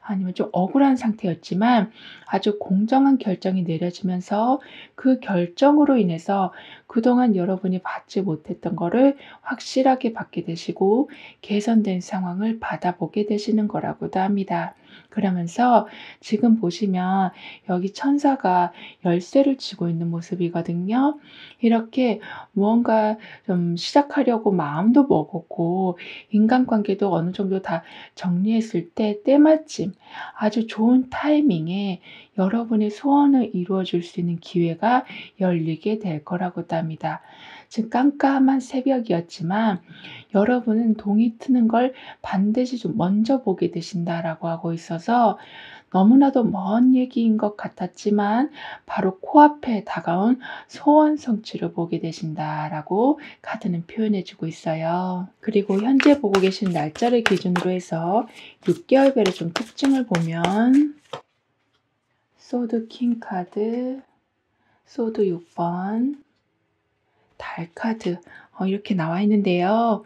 아니면 좀 억울한 상태였지만 아주 공정한 결정이 내려지면서 그 결정으로 인해서 그동안 여러분이 받지 못했던 거를 확실하게 받게 되시고 개선된 상황을 받아보게 되시는 거라고도 합니다. 그러면서 지금 보시면 여기 천사가 열쇠를 쥐고 있는 모습이거든요. 이렇게 무언가 좀 시작하려고 마음도 먹었고 인간관계도 어느 정도 다 정리했을 때 때마침 아주 좋은 타이밍에 여러분의 소원을 이루어 줄 수 있는 기회가 열리게 될 거라고도 합니다. 지금 깜깜한 새벽이었지만 여러분은 동이 트는 걸 반드시 좀 먼저 보게 되신다라고 하고 있어서 너무나도 먼 얘기인 것 같았지만 바로 코앞에 다가온 소원 성취를 보게 되신다라고 카드는 표현해 주고 있어요. 그리고 현재 보고 계신 날짜를 기준으로 해서 6개월별의 좀 특징을 보면 소드 킹 카드, 소드 6번, 달 카드 이렇게 나와 있는데요.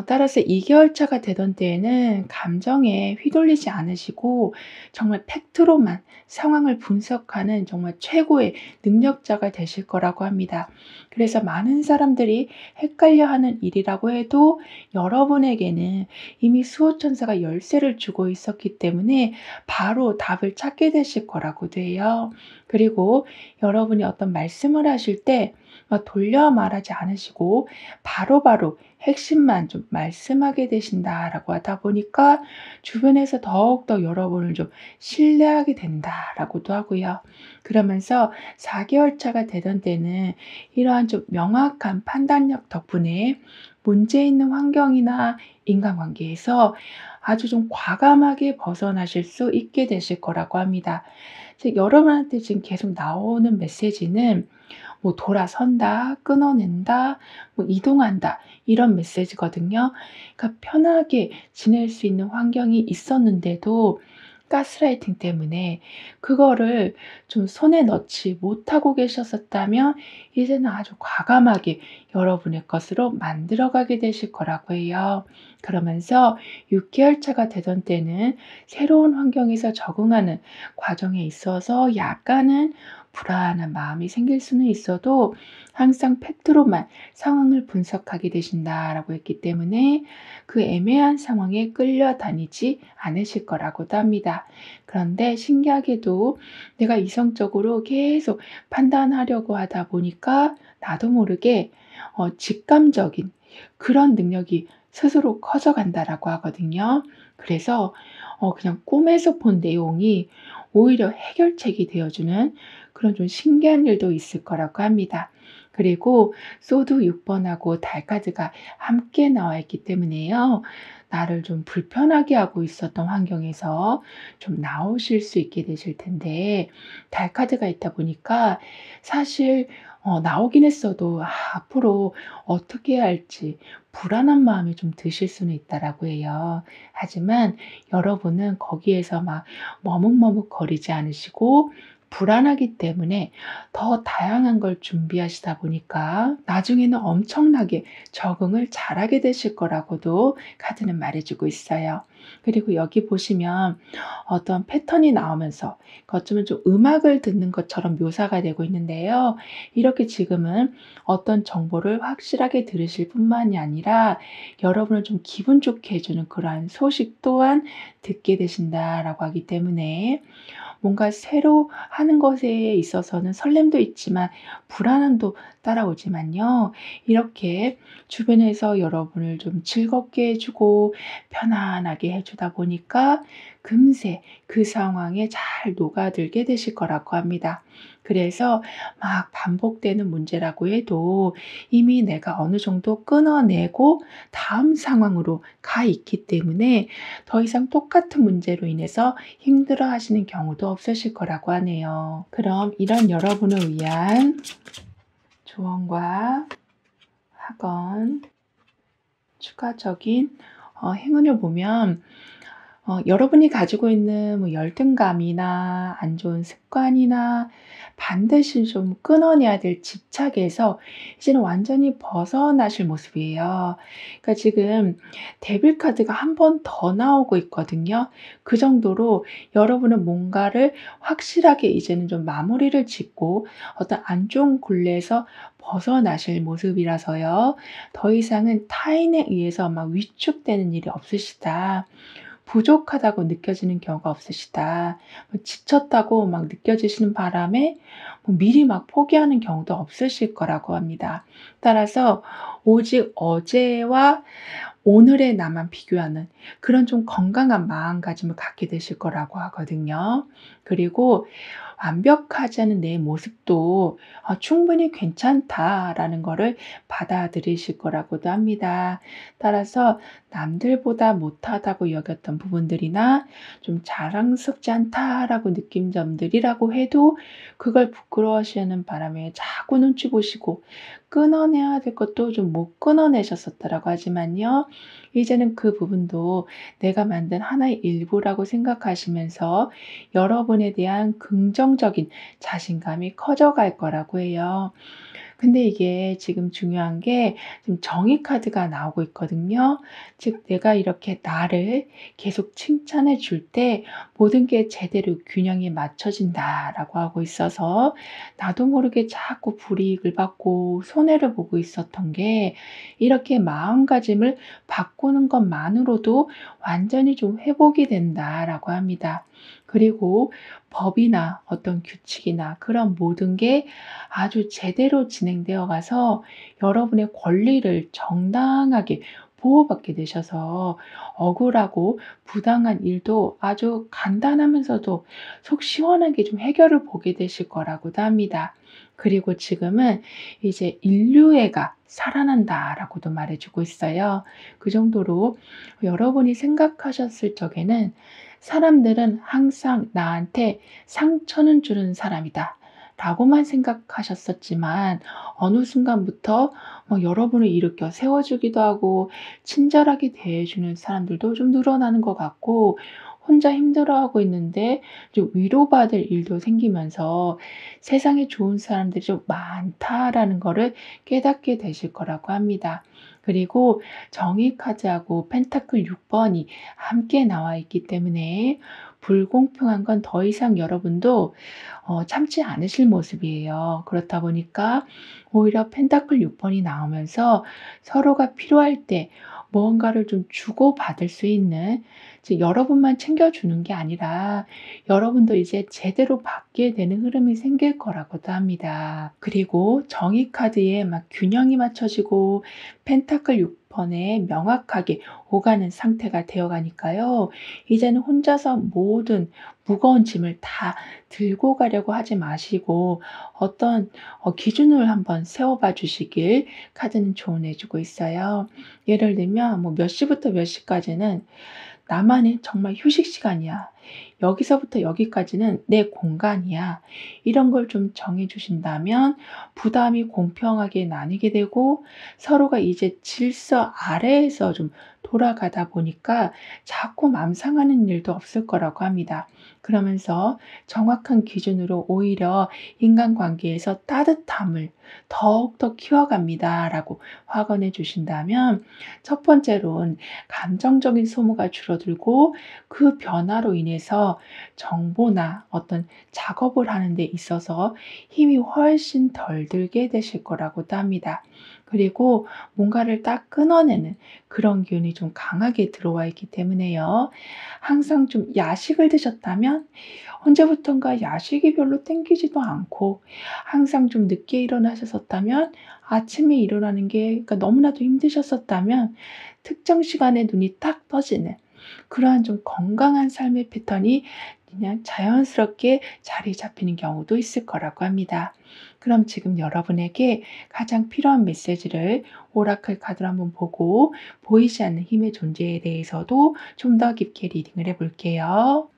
따라서 2개월 차가 되던 때에는 감정에 휘둘리지 않으시고 정말 팩트로만 상황을 분석하는 정말 최고의 능력자가 되실 거라고 합니다. 그래서 많은 사람들이 헷갈려하는 일이라고 해도 여러분에게는 이미 수호천사가 열쇠를 주고 있었기 때문에 바로 답을 찾게 되실 거라고도 해요. 그리고 여러분이 어떤 말씀을 하실 때 막 돌려 말하지 않으시고 바로바로 핵심만 좀 말씀하게 되신다라고 하다 보니까 주변에서 더욱더 여러분을 좀 신뢰하게 된다라고도 하고요. 그러면서 4개월 차가 되던 때는 이러한 좀 명확한 판단력 덕분에 문제 있는 환경이나 인간관계에서 아주 좀 과감하게 벗어나실 수 있게 되실 거라고 합니다. 즉 여러분한테 지금 계속 나오는 메시지는 뭐 돌아선다, 끊어낸다, 뭐 이동한다 이런 메시지거든요. 그러니까 편하게 지낼 수 있는 환경이 있었는데도 가스라이팅 때문에 그거를 좀 손에 넣지 못하고 계셨었다면 이제는 아주 과감하게 여러분의 것으로 만들어 가게 되실 거라고 해요. 그러면서 6개월 차가 되던 때는 새로운 환경에서 적응하는 과정에 있어서 약간은 불안한 마음이 생길 수는 있어도 항상 팩트로만 상황을 분석하게 되신다라고 했기 때문에 그 애매한 상황에 끌려다니지 않으실 거라고도 합니다. 그런데 신기하게도 내가 이성적으로 계속 판단하려고 하다 보니까 나도 모르게 직감적인 그런 능력이 스스로 커져간다라고 하거든요. 그래서 그냥 꿈에서 본 내용이 오히려 해결책이 되어주는 그런 좀 신기한 일도 있을 거라고 합니다. 그리고 소드 6번하고 달 카드가 함께 나와 있기 때문에요. 나를 좀 불편하게 하고 있었던 환경에서 좀 나오실 수 있게 되실 텐데, 달 카드가 있다 보니까 사실 나오긴 했어도 앞으로 어떻게 해야 할지 불안한 마음이 좀 드실 수는 있다라고 해요. 하지만 여러분은 거기에서 막 머뭇머뭇거리지 않으시고 불안하기 때문에 더 다양한 걸 준비하시다 보니까 나중에는 엄청나게 적응을 잘하게 되실 거라고도 카드는 말해 주고 있어요. 그리고 여기 보시면 어떤 패턴이 나오면서 어쩌면 좀 음악을 듣는 것처럼 묘사가 되고 있는데요. 이렇게 지금은 어떤 정보를 확실하게 들으실 뿐만이 아니라 여러분을 좀 기분 좋게 해 주는 그러한 소식 또한 듣게 되신다라고 하기 때문에 뭔가 새로 하는 것에 있어서는 설렘도 있지만 불안함도 따라오지만요. 이렇게 주변에서 여러분을 좀 즐겁게 해 주고 편안하게 해 주다 보니까 금세 그 상황에 잘 녹아들게 되실 거라고 합니다. 그래서 막 반복되는 문제라고 해도 이미 내가 어느 정도 끊어내고 다음 상황으로 가 있기 때문에 더 이상 똑같은 문제로 인해서 힘들어하시는 경우도 없으실 거라고 하네요. 그럼 이런 여러분을 위한 조언과 학원, 추가적인 행운을 보면 여러분이 가지고 있는 뭐 열등감이나 안 좋은 습관이나 반드시 좀 끊어내야 될 집착에서 이제는 완전히 벗어나실 모습이에요. 그러니까 지금 데빌 카드가 한 번 더 나오고 있거든요. 그 정도로 여러분은 뭔가를 확실하게 이제는 좀 마무리를 짓고 어떤 안 좋은 굴레에서 벗어나실 모습이라서요. 더 이상은 타인에 의해서 막 위축되는 일이 없으시다. 부족하다고 느껴지는 경우가 없으시다. 지쳤다고 막 느껴지시는 바람에 미리 막 포기하는 경우도 없으실 거라고 합니다. 따라서 오직 어제와 오늘의 나만 비교하는 그런 좀 건강한 마음가짐을 갖게 되실 거라고 하거든요. 그리고 완벽하지 않은 내 모습도 충분히 괜찮다라는 거를 받아들이실 거라고도 합니다. 따라서 남들보다 못하다고 여겼던 부분들이나 좀 자랑스럽지 않다라고 느낀 점들이라고 해도 그걸 부끄러워하시는 바람에 자꾸 눈치 보시고 끊어내야 될 것도 좀 못 끊어내셨었다라고 하지만요. 이제는 그 부분도 내가 만든 하나의 일부라고 생각하시면서 여러분에 대한 긍정적인 자신감이 커져갈 거라고 해요. 근데 이게 지금 중요한 게 지금 정의 카드가 나오고 있거든요. 즉 내가 이렇게 나를 계속 칭찬해 줄 때 모든 게 제대로 균형이 맞춰진다라고 하고 있어서 나도 모르게 자꾸 불이익을 받고 손해를 보고 있었던 게 이렇게 마음가짐을 바꾸는 것만으로도 완전히 좀 회복이 된다라고 합니다. 그리고 법이나 어떤 규칙이나 그런 모든 게 아주 제대로 진행되어 가서 여러분의 권리를 정당하게 보호받게 되셔서 억울하고 부당한 일도 아주 간단하면서도 속 시원하게 좀 해결을 보게 되실 거라고도 합니다. 그리고 지금은 이제 인류애가 살아난다라고도 말해 주고 있어요. 그 정도로 여러분이 생각하셨을 적에는 사람들은 항상 나한테 상처는 주는 사람이다. 라고만 생각하셨었지만 어느 순간부터 여러분을 일으켜 세워주기도 하고 친절하게 대해주는 사람들도 좀 늘어나는 것 같고 혼자 힘들어하고 있는데 좀 위로받을 일도 생기면서 세상에 좋은 사람들이 좀 많다라는 거를 깨닫게 되실 거라고 합니다. 그리고 정의 카드하고 펜타클 6번이 함께 나와 있기 때문에 불공평한 건 더 이상 여러분도 참지 않으실 모습이에요. 그렇다 보니까 오히려 펜타클 6번이 나오면서 서로가 필요할 때 무언가를 좀 주고받을 수 있는, 즉 여러분만 챙겨주는 게 아니라 여러분도 이제 제대로 받게 되는 흐름이 생길 거라고도 합니다. 그리고 정의 카드에 막 균형이 맞춰지고 펜타클 번에 명확하게 오가는 상태가 되어 가니까요. 이제는 혼자서 모든 무거운 짐을 다 들고 가려고 하지 마시고 어떤 기준을 한번 세워 봐 주시길 카드는 조언해 주고 있어요. 예를 들면 뭐 몇 시부터 몇 시까지는 나만의 정말 휴식 시간이야. 여기서부터 여기까지는 내 공간이야. 이런 걸 좀 정해 주신다면 부담이 공평하게 나뉘게 되고 서로가 이제 질서 아래에서 좀 돌아가다 보니까 자꾸 맘 상하는 일도 없을 거라고 합니다. 그러면서 정확한 기준으로 오히려 인간관계에서 따뜻함을 더욱더 키워갑니다라고 확언해 주신다면 첫 번째로는 감정적인 소모가 줄어들고 그 변화로 인해서 정보나 어떤 작업을 하는 데 있어서 힘이 훨씬 덜 들게 되실 거라고도 합니다. 그리고 뭔가를 딱 끊어내는 그런 기운이 좀 강하게 들어와 있기 때문에요. 항상 좀 야식을 드셨다면 언제부턴가 야식이 별로 땡기지도 않고 항상 좀 늦게 일어나셨었다면 아침에 일어나는 게 그러니까 너무나도 힘드셨었다면 특정 시간에 눈이 딱 떠지는 그러한 좀 건강한 삶의 패턴이 그냥 자연스럽게 자리 잡히는 경우도 있을 거라고 합니다. 그럼 지금 여러분에게 가장 필요한 메시지를 오라클 카드로 한번 보고 보이지 않는 힘의 존재에 대해서도 좀 더 깊게 리딩을 해 볼게요.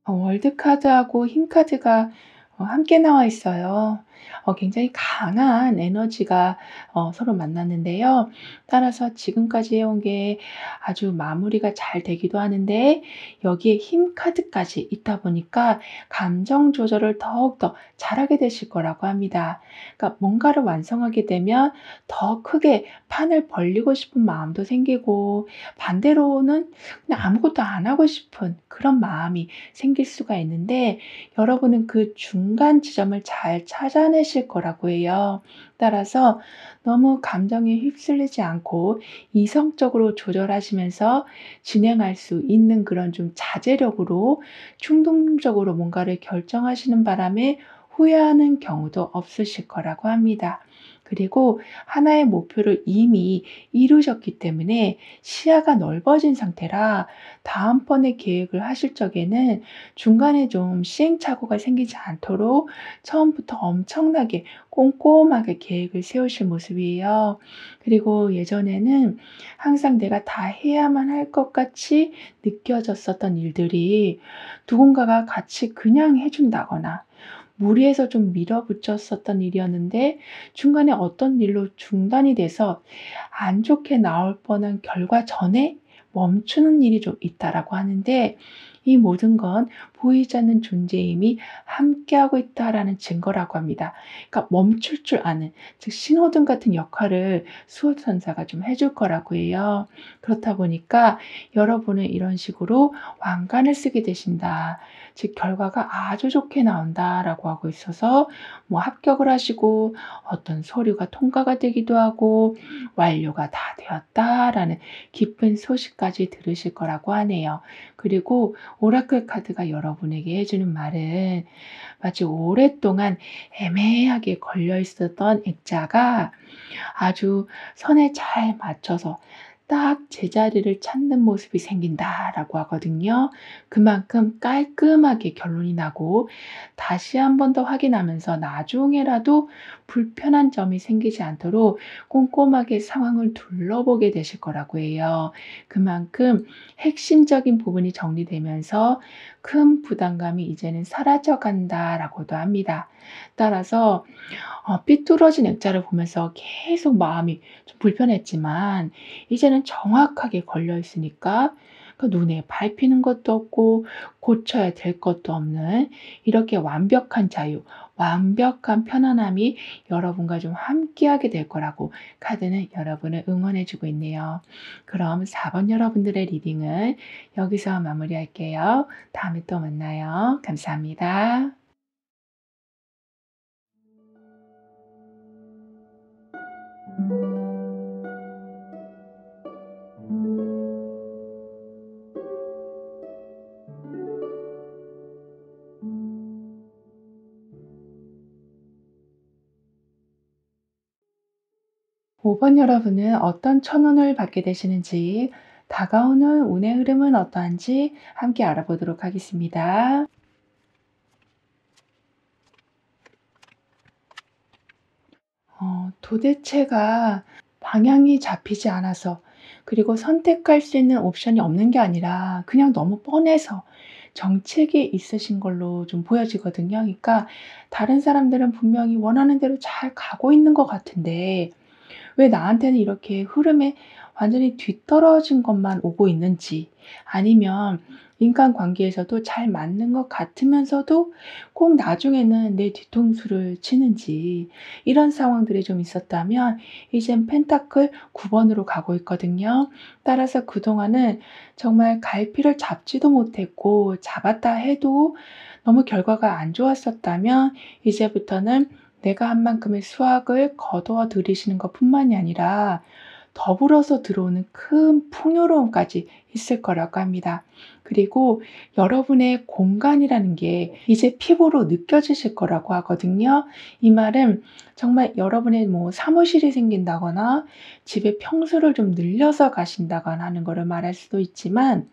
월드 카드하고 힘 카드가 함께 나와 있어요. 굉장히 강한 에너지가 서로 만났는데요. 따라서 지금까지 해온 게 아주 마무리가 잘 되기도 하는데 여기에 힘 카드까지 있다 보니까 감정 조절을 더욱더 잘하게 되실 거라고 합니다. 그러니까 뭔가를 완성하게 되면 더 크게 판을 벌리고 싶은 마음도 생기고 반대로는 그냥 아무것도 안 하고 싶은 그런 마음이 생길 수가 있는데 여러분은 그 중간 지점을 잘 찾아내실 거라고 해요. 따라서 너무 감정에 휩쓸리지 않고 이성적으로 조절하시면서 진행할 수 있는 그런 좀 자제력으로 충동적으로 뭔가를 결정하시는 바람에 후회하는 경우도 없으실 거라고 합니다. 그리고 하나의 목표를 이미 이루셨기 때문에 시야가 넓어진 상태라 다음번에 계획을 하실 적에는 중간에 좀 시행착오가 생기지 않도록 처음부터 엄청나게 꼼꼼하게 계획을 세우실 모습이에요. 그리고 예전에는 항상 내가 다 해야만 할 것 같이 느껴졌었던 일들이 누군가가 같이 그냥 해 준다거나 무리해서 좀 밀어붙였었던 일이었는데 중간에 어떤 일로 중단이 돼서 안 좋게 나올 뻔한 결과 전에 멈추는 일이 좀 있다라고 하는데 이 모든 건 보이지 않는 존재의 힘이 함께하고 있다라는 증거라고 합니다. 그러니까 멈출 줄 아는 즉 신호등 같은 역할을 수호천사가 좀 해줄 거라고 해요. 그렇다 보니까 여러분은 이런 식으로 왕관을 쓰게 되신다. 즉 결과가 아주 좋게 나온다라고 하고 있어서 뭐 합격을 하시고 어떤 서류가 통과가 되기도 하고 완료가 다 되었다라는 기쁜 소식까지 들으실 거라고 하네요. 그리고 오라클 카드가 여러분에게 해주는 말은 마치 오랫동안 애매하게 걸려 있었던 액자가 아주 선에 잘 맞춰서 딱 제자리를 찾는 모습이 생긴다라고 하거든요. 그만큼 깔끔하게 결론이 나고 다시 한 번 더 확인하면서 나중에라도 불편한 점이 생기지 않도록 꼼꼼하게 상황을 둘러보게 되실 거라고 해요. 그만큼 핵심적인 부분이 정리되면서 큰 부담감이 이제는 사라져 간다라고도 합니다. 따라서 삐뚤어진 액자를 보면서 계속 마음이 좀 불편했지만 이제는 정확하게 걸려 있으니까 그 눈에 밟히는 것도 없고 고쳐야 될 것도 없는 이렇게 완벽한 자유, 완벽한 편안함이 여러분과 좀 함께하게 될 거라고 카드는 여러분을 응원해 주고 있네요. 그럼 4번 여러분들의 리딩은 여기서 마무리할게요. 다음에 또 만나요. 감사합니다. 5번 여러분은 어떤 천운을 받게 되시는지, 다가오는 운의 흐름은 어떠한지 함께 알아보도록 하겠습니다. 도대체가 방향이 잡히지 않아서, 그리고 선택할 수 있는 옵션이 없는 게 아니라 그냥 너무 뻔해서 정책이 있으신 걸로 좀 보여지거든요. 그러니까 다른 사람들은 분명히 원하는 대로 잘 가고 있는 것 같은데 왜 나한테는 이렇게 흐름에 완전히 뒤떨어진 것만 오고 있는지, 아니면 인간관계에서도 잘 맞는 것 같으면서도 꼭 나중에는 내 뒤통수를 치는지, 이런 상황들이 좀 있었다면 이젠 펜타클 9 번으로 가고 있거든요. 따라서 그동안은 정말 갈피를 잡지도 못했고, 잡았다 해도 너무 결과가 안 좋았었다면 이제부터는 내가 한 만큼의 수확을 거두어 들이시는 것뿐만이 아니라 더불어서 들어오는 큰 풍요로움까지 있을 거라고 합니다. 그리고 여러분의 공간이라는 게 이제 피부로 느껴지실 거라고 하거든요. 이 말은 정말 여러분의 사무실이 생긴다거나 집에 평수를 좀 늘려서 가신다거나 하는 거를 말할 수도 있지만,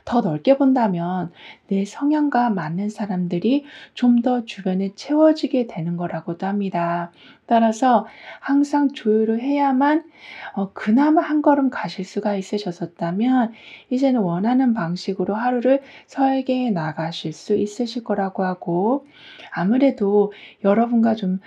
더 넓게 본다면 내 성향과 맞는 사람들이 좀 더 주변에 채워지게 되는 거라고도 합니다. 따라서 항상 조율을 해야만 그나마 한 걸음 가실 수가 있으셨었다면 이제는 원하는 방식으로 하루를 설계해 나가실 수 있으실 거라고 하고, 아무래도 여러분과 좀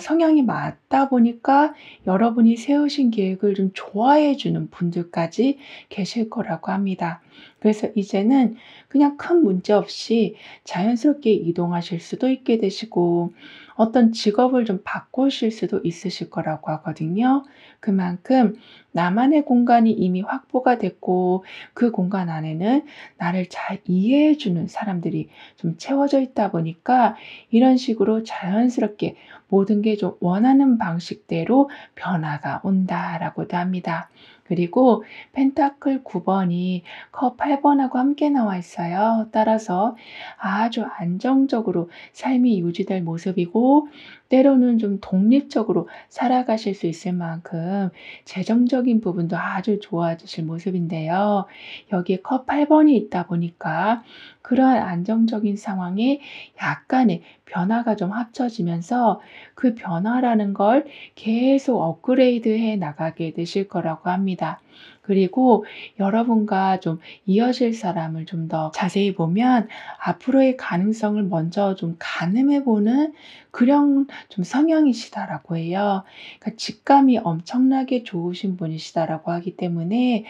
성향이 맞다 보니까 여러분이 세우신 계획을 좀 좋아해 주는 분들까지 계실 거라고 합니다. 그래서 이제는 그냥 큰 문제 없이 자연스럽게 이동하실 수도 있게 되시고, 어떤 직업을 좀 바꾸실 수도 있으실 거라고 하거든요. 그만큼 나만의 공간이 이미 확보가 됐고, 그 공간 안에는 나를 잘 이해해 주는 사람들이 좀 채워져 있다 보니까 이런 식으로 자연스럽게 모든 게 좀 원하는 방식대로 변화가 온다라고도 합니다. 그리고 펜타클 9 번이 컵 8 번하고 함께 나와 있어요. 따라서 아주 안정적으로 삶이 유지될 모습이고, 때로는 좀 독립적으로 살아가실 수 있을 만큼 재정적인 부분도 아주 좋아지실 모습인데요. 여기에 컵 8 번이 있다 보니까 그러한 안정적인 상황에 약간의 변화가 좀 합쳐지면서 그 변화라는 걸 계속 업그레이드해 나가게 되실 거라고 합니다. 그리고 여러분과 좀 이어질 사람을 좀 더 자세히 보면 앞으로의 가능성을 먼저 좀 가늠해 보는 그런 좀 성향이시다라고 해요. 그러니까 직감이 엄청나게 좋으신 분이시다라고 하기 때문에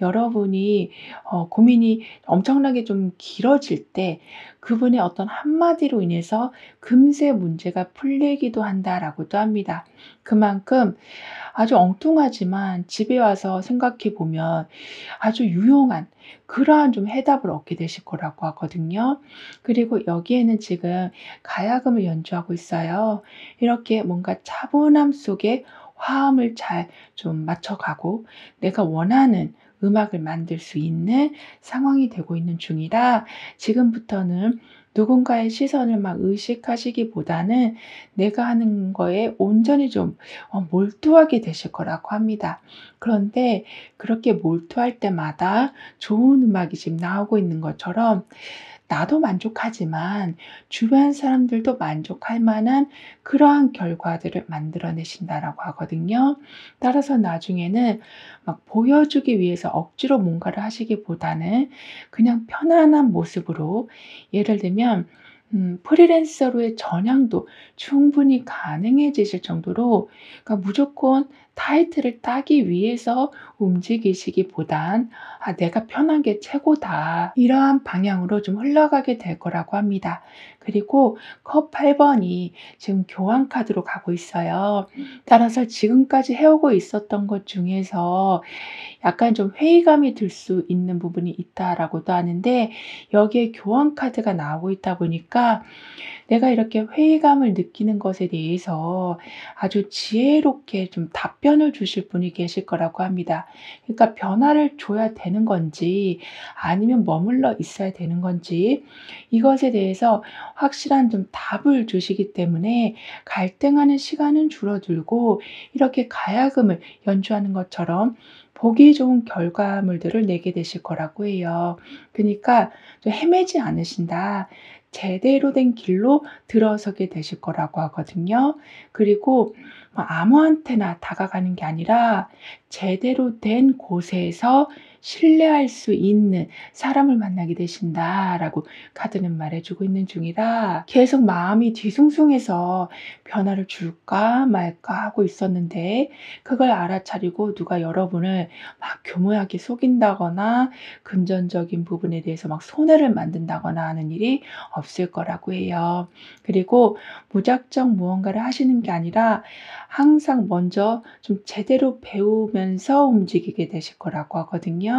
여러분이 고민이 엄청나게 좀 길어질 때 그분의 어떤 한마디로 인해서 금세 문제가 풀리기도 한다라고도 합니다. 그만큼 아주 엉뚱하지만 집에 와서 생각해 보면 아주 유용한 그러한 좀 해답을 얻게 되실 거라고 하거든요. 그리고 여기에는 지금 가야금을 연주하고 있어요. 이렇게 뭔가 차분함 속에 화음을 잘 좀 맞춰가고 내가 원하는 음악을 만들 수 있는 상황이 되고 있는 중이라, 지금부터는 누군가의 시선을 막 의식하시기보다는 내가 하는 거에 온전히 좀 몰두하게 되실 거라고 합니다. 그런데 그렇게 몰두할 때마다 좋은 음악이 지금 나오고 있는 것처럼 나도 만족하지만 주변 사람들도 만족할 만한 그러한 결과들을 만들어내신다라고 하거든요. 따라서 나중에는 막 보여주기 위해서 억지로 뭔가를 하시기보다는 그냥 편안한 모습으로, 예를 들면 프리랜서로의 전향도 충분히 가능해지실 정도로, 그러니까 무조건 타이틀을 따기 위해서 움직이시기보단 '아 내가 편한 게 최고다.' 이러한 방향으로 좀 흘러가게 될 거라고 합니다. 그리고 컵 8 번이 지금 교환 카드로 가고 있어요. 따라서 지금까지 해오고 있었던 것 중에서 약간 좀 회의감이 들 수 있는 부분이 있다라고도 하는데, 여기에 교환 카드가 나오고 있다 보니까 내가 이렇게 회의감을 느끼는 것에 대해서 아주 지혜롭게 좀 답변을 주실 분이 계실 거라고 합니다. 그러니까 변화를 줘야 되는 건지 아니면 머물러 있어야 되는 건지 이것에 대해서 확실한 좀 답을 주시기 때문에 갈등하는 시간은 줄어들고 이렇게 가야금을 연주하는 것처럼 보기 좋은 결과물들을 내게 되실 거라고 해요. 그러니까 좀 헤매지 않으신다. 제대로 된 길로 들어서게 되실 거라고 하거든요. 그리고 뭐 아무한테나 다가가는 게 아니라 제대로 된 곳에서 신뢰할 수 있는 사람을 만나게 되신다라고 카드는 말해주고 있는 중이라 계속 마음이 뒤숭숭해서 변화를 줄까 말까 하고 있었는데 그걸 알아차리고 누가 여러분을 막 교묘하게 속인다거나 금전적인 부분에 대해서 막 손해를 만든다거나 하는 일이 없을 거라고 해요. 그리고 무작정 무언가를 하시는 게 아니라 항상 먼저 좀 제대로 배우면서 움직이게 되실 거라고 하거든요.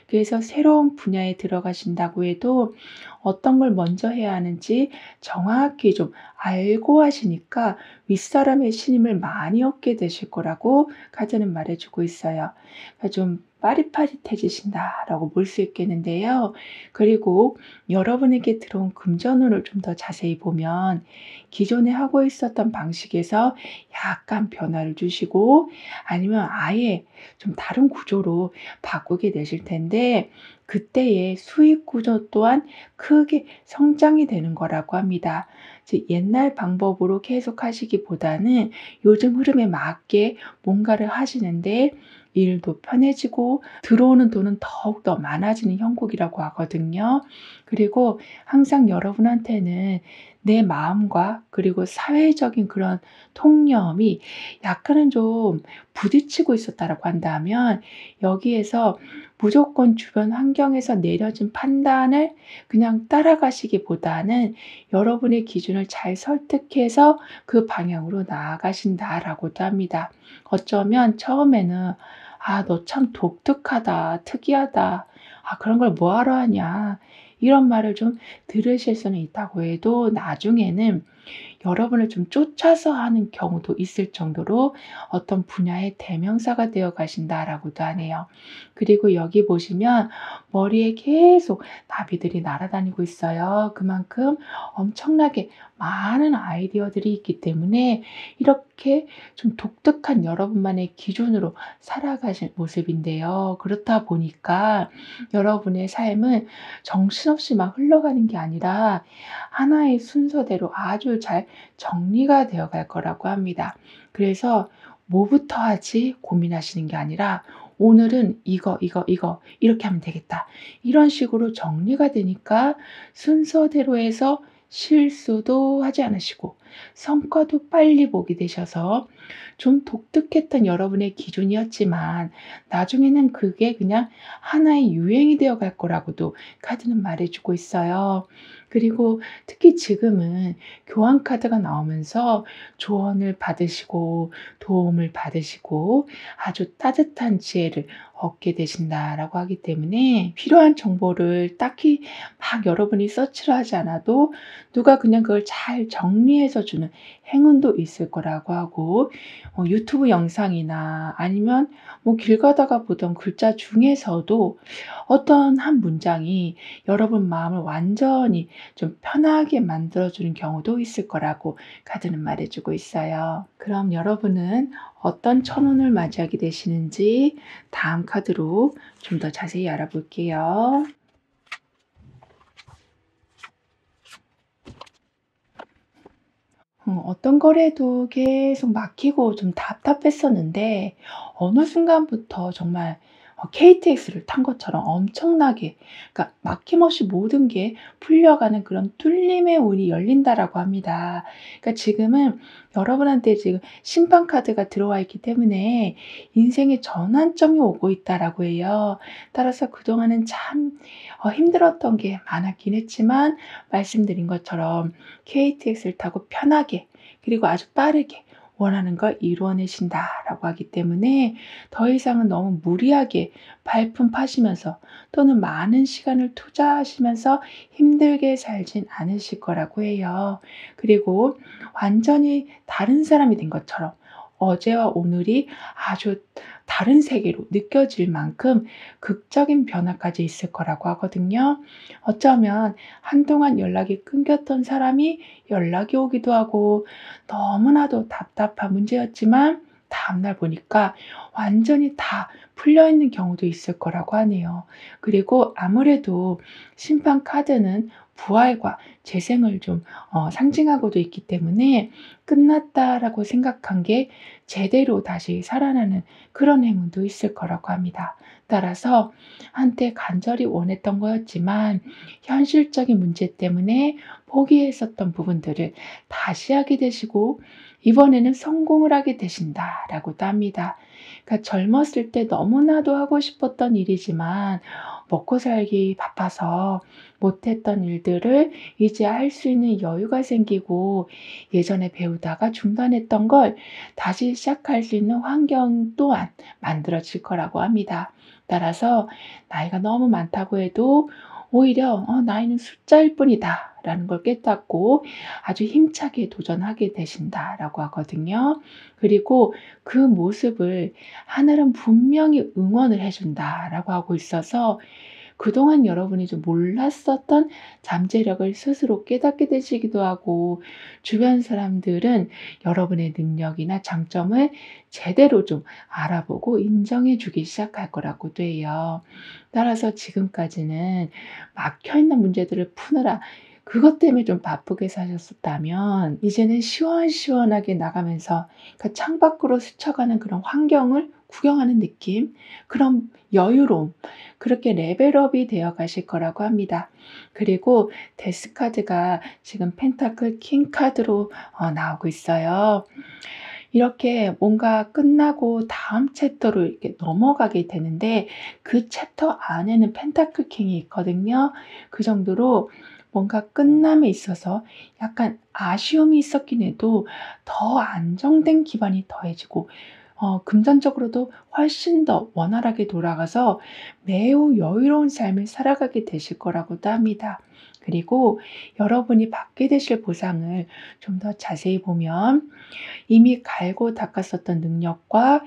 그래서 새로운 분야에 들어가신다고 해도 어떤 걸 먼저 해야 하는지 정확히 좀 알고 하시니까 윗사람의 신임을 많이 얻게 되실 거라고 카드는 말해주고 있어요. 그러니까 좀 빠릿빠릿해지신다라고 볼 수 있겠는데요. 그리고 여러분에게 들어온 금전운을 좀 더 자세히 보면 기존에 하고 있었던 방식에서 약간 변화를 주시고 아니면 아예 좀 다른 구조로 바꾸게 되실 텐데 그때의 수익 구조 또한 크게 성장이 되는 거라고 합니다. 즉 옛날 방법으로 계속 하시기보다는 요즘 흐름에 맞게 뭔가를 하시는데 일도 편해지고 들어오는 돈은 더욱더 많아지는 형국이라고 하거든요. 그리고 항상 여러분한테는 내 마음과 그리고 사회적인 그런 통념이 약간은 좀 부딪히고 있었다라고 한다면 여기에서 무조건 주변 환경에서 내려진 판단을 그냥 따라가시기보다는 여러분의 기준을 잘 설득해서 그 방향으로 나아가신다라고도 합니다. 어쩌면 처음에는 너 참 독특하다, 특이하다. 그런 걸 뭐하러 하냐. 이런 말을 좀 들으실 수는 있다고 해도 나중에는 여러분을 좀 쫓아서 하는 경우도 있을 정도로 어떤 분야의 대명사가 되어 가신다라고도 하네요. 그리고 여기 보시면 머리에 계속 나비들이 날아다니고 있어요. 그만큼 엄청나게 많은 아이디어들이 있기 때문에 이렇게 좀 독특한 여러분만의 기준으로 살아가실 모습인데요. 그렇다 보니까 여러분의 삶은 정신없이 막 흘러가는 게 아니라 하나의 순서대로 아주 잘 정리가 되어 갈 거라고 합니다. 그래서 뭐부터 하지 고민하시는 게 아니라 오늘은 이거 이렇게 하면 되겠다. 이런 식으로 정리가 되니까 순서대로 해서 실수도 하지 않으시고 성과도 빨리 보게 되셔서 좀 독특했던 여러분의 기준이었지만 나중에는 그게 그냥 하나의 유행이 되어 갈 거라고도 카드는 말해주고 있어요. 그리고 특히 지금은 교환 카드가 나오면서 조언을 받으시고 도움을 받으시고 아주 따뜻한 지혜를 얻게 되신다라고 하기 때문에 필요한 정보를 딱히 막 여러분이 서치를 하지 않아도 누가 그냥 그걸 잘 정리해서 주는 행운도 있을 거라고 하고 유튜브 영상이나 아니면 뭐 길 가다가 보던 글자 중에서도 어떤 한 문장이 여러분 마음을 완전히 좀 편하게 만들어주는 경우도 있을 거라고 카드는 말해주고 있어요. 그럼 여러분은 어떤 천운을 맞이하게 되시는지 다음 카드로 좀 더 자세히 알아볼게요. 어떤 거래도 계속 막히고 좀 답답했었는데 어느 순간부터 정말 KTX를 탄 것처럼 엄청나게 그러니까 막힘없이 모든 게 풀려가는 그런 뚫림의 운이 열린다라고 합니다. 그러니까 지금은 여러분한테 지금 심판 카드가 들어와 있기 때문에 인생의 전환점이 오고 있다라고 해요. 따라서 그동안은 참 힘들었던 게 많았긴 했지만 말씀드린 것처럼 KTX를 타고 편하게 그리고 아주 빠르게 원하는 걸 이루어내신다라고 하기 때문에 더 이상은 너무 무리하게 발품 파시면서 또는 많은 시간을 투자하시면서 힘들게 살진 않으실 거라고 해요. 그리고 완전히 다른 사람이 된 것처럼 어제와 오늘이 아주 다른 세계로 느껴질 만큼 극적인 변화까지 있을 거라고 하거든요. 어쩌면 한동안 연락이 끊겼던 사람이 연락이 오기도 하고 너무나도 답답한 문제였지만 다음날 보니까 완전히 다 풀려 있는 경우도 있을 거라고 하네요. 그리고 아무래도 심판 카드는 부활과 재생을 좀 상징하고도 있기 때문에 끝났다라고 생각한 게 제대로 다시 살아나는 그런 행운도 있을 거라고 합니다. 따라서 한때 간절히 원했던 거였지만 현실적인 문제 때문에 포기했었던 부분들을 다시 하게 되시고 이번에는 성공을 하게 되신다라고도 합니다. 그러니까 젊었을 때 너무나도 하고 싶었던 일이지만 먹고 살기 바빠서 못했던 일들을 이제 할 수 있는 여유가 생기고 예전에 배우다가 중단했던 걸 다시 시작할 수 있는 환경 또한 만들어질 거라고 합니다. 따라서 나이가 너무 많다고 해도 오히려 나이는 숫자일 뿐이다 라는 걸 깨닫고 아주 힘차게 도전하게 되신다라고 하거든요. 그리고 그 모습을 하늘은 분명히 응원을 해준다라고 하고 있어서 그동안 여러분이 좀 몰랐었던 잠재력을 스스로 깨닫게 되시기도 하고 주변 사람들은 여러분의 능력이나 장점을 제대로 좀 알아보고 인정해 주기 시작할 거라고도 해요. 따라서 지금까지는 막혀있는 문제들을 푸느라 그것 때문에 좀 바쁘게 사셨었다면 이제는 시원시원하게 나가면서 그 창밖으로 스쳐가는 그런 환경을 구경하는 느낌, 그런 여유로움, 그렇게 레벨업이 되어 가실 거라고 합니다. 그리고 데스카드가 지금 펜타클 킹 카드로 나오고 있어요. 이렇게 뭔가 끝나고 다음 챕터로 이렇게 넘어가게 되는데 그 챕터 안에는 펜타클 킹이 있거든요. 그 정도로 뭔가 끝남에 있어서 약간 아쉬움이 있었긴 해도 더 안정된 기반이 더해지고 금전적으로도 훨씬 더 원활하게 돌아가서 매우 여유로운 삶을 살아가게 되실 거라고도 합니다. 그리고 여러분이 받게 되실 보상을 좀 더 자세히 보면 이미 갈고 닦았었던 능력과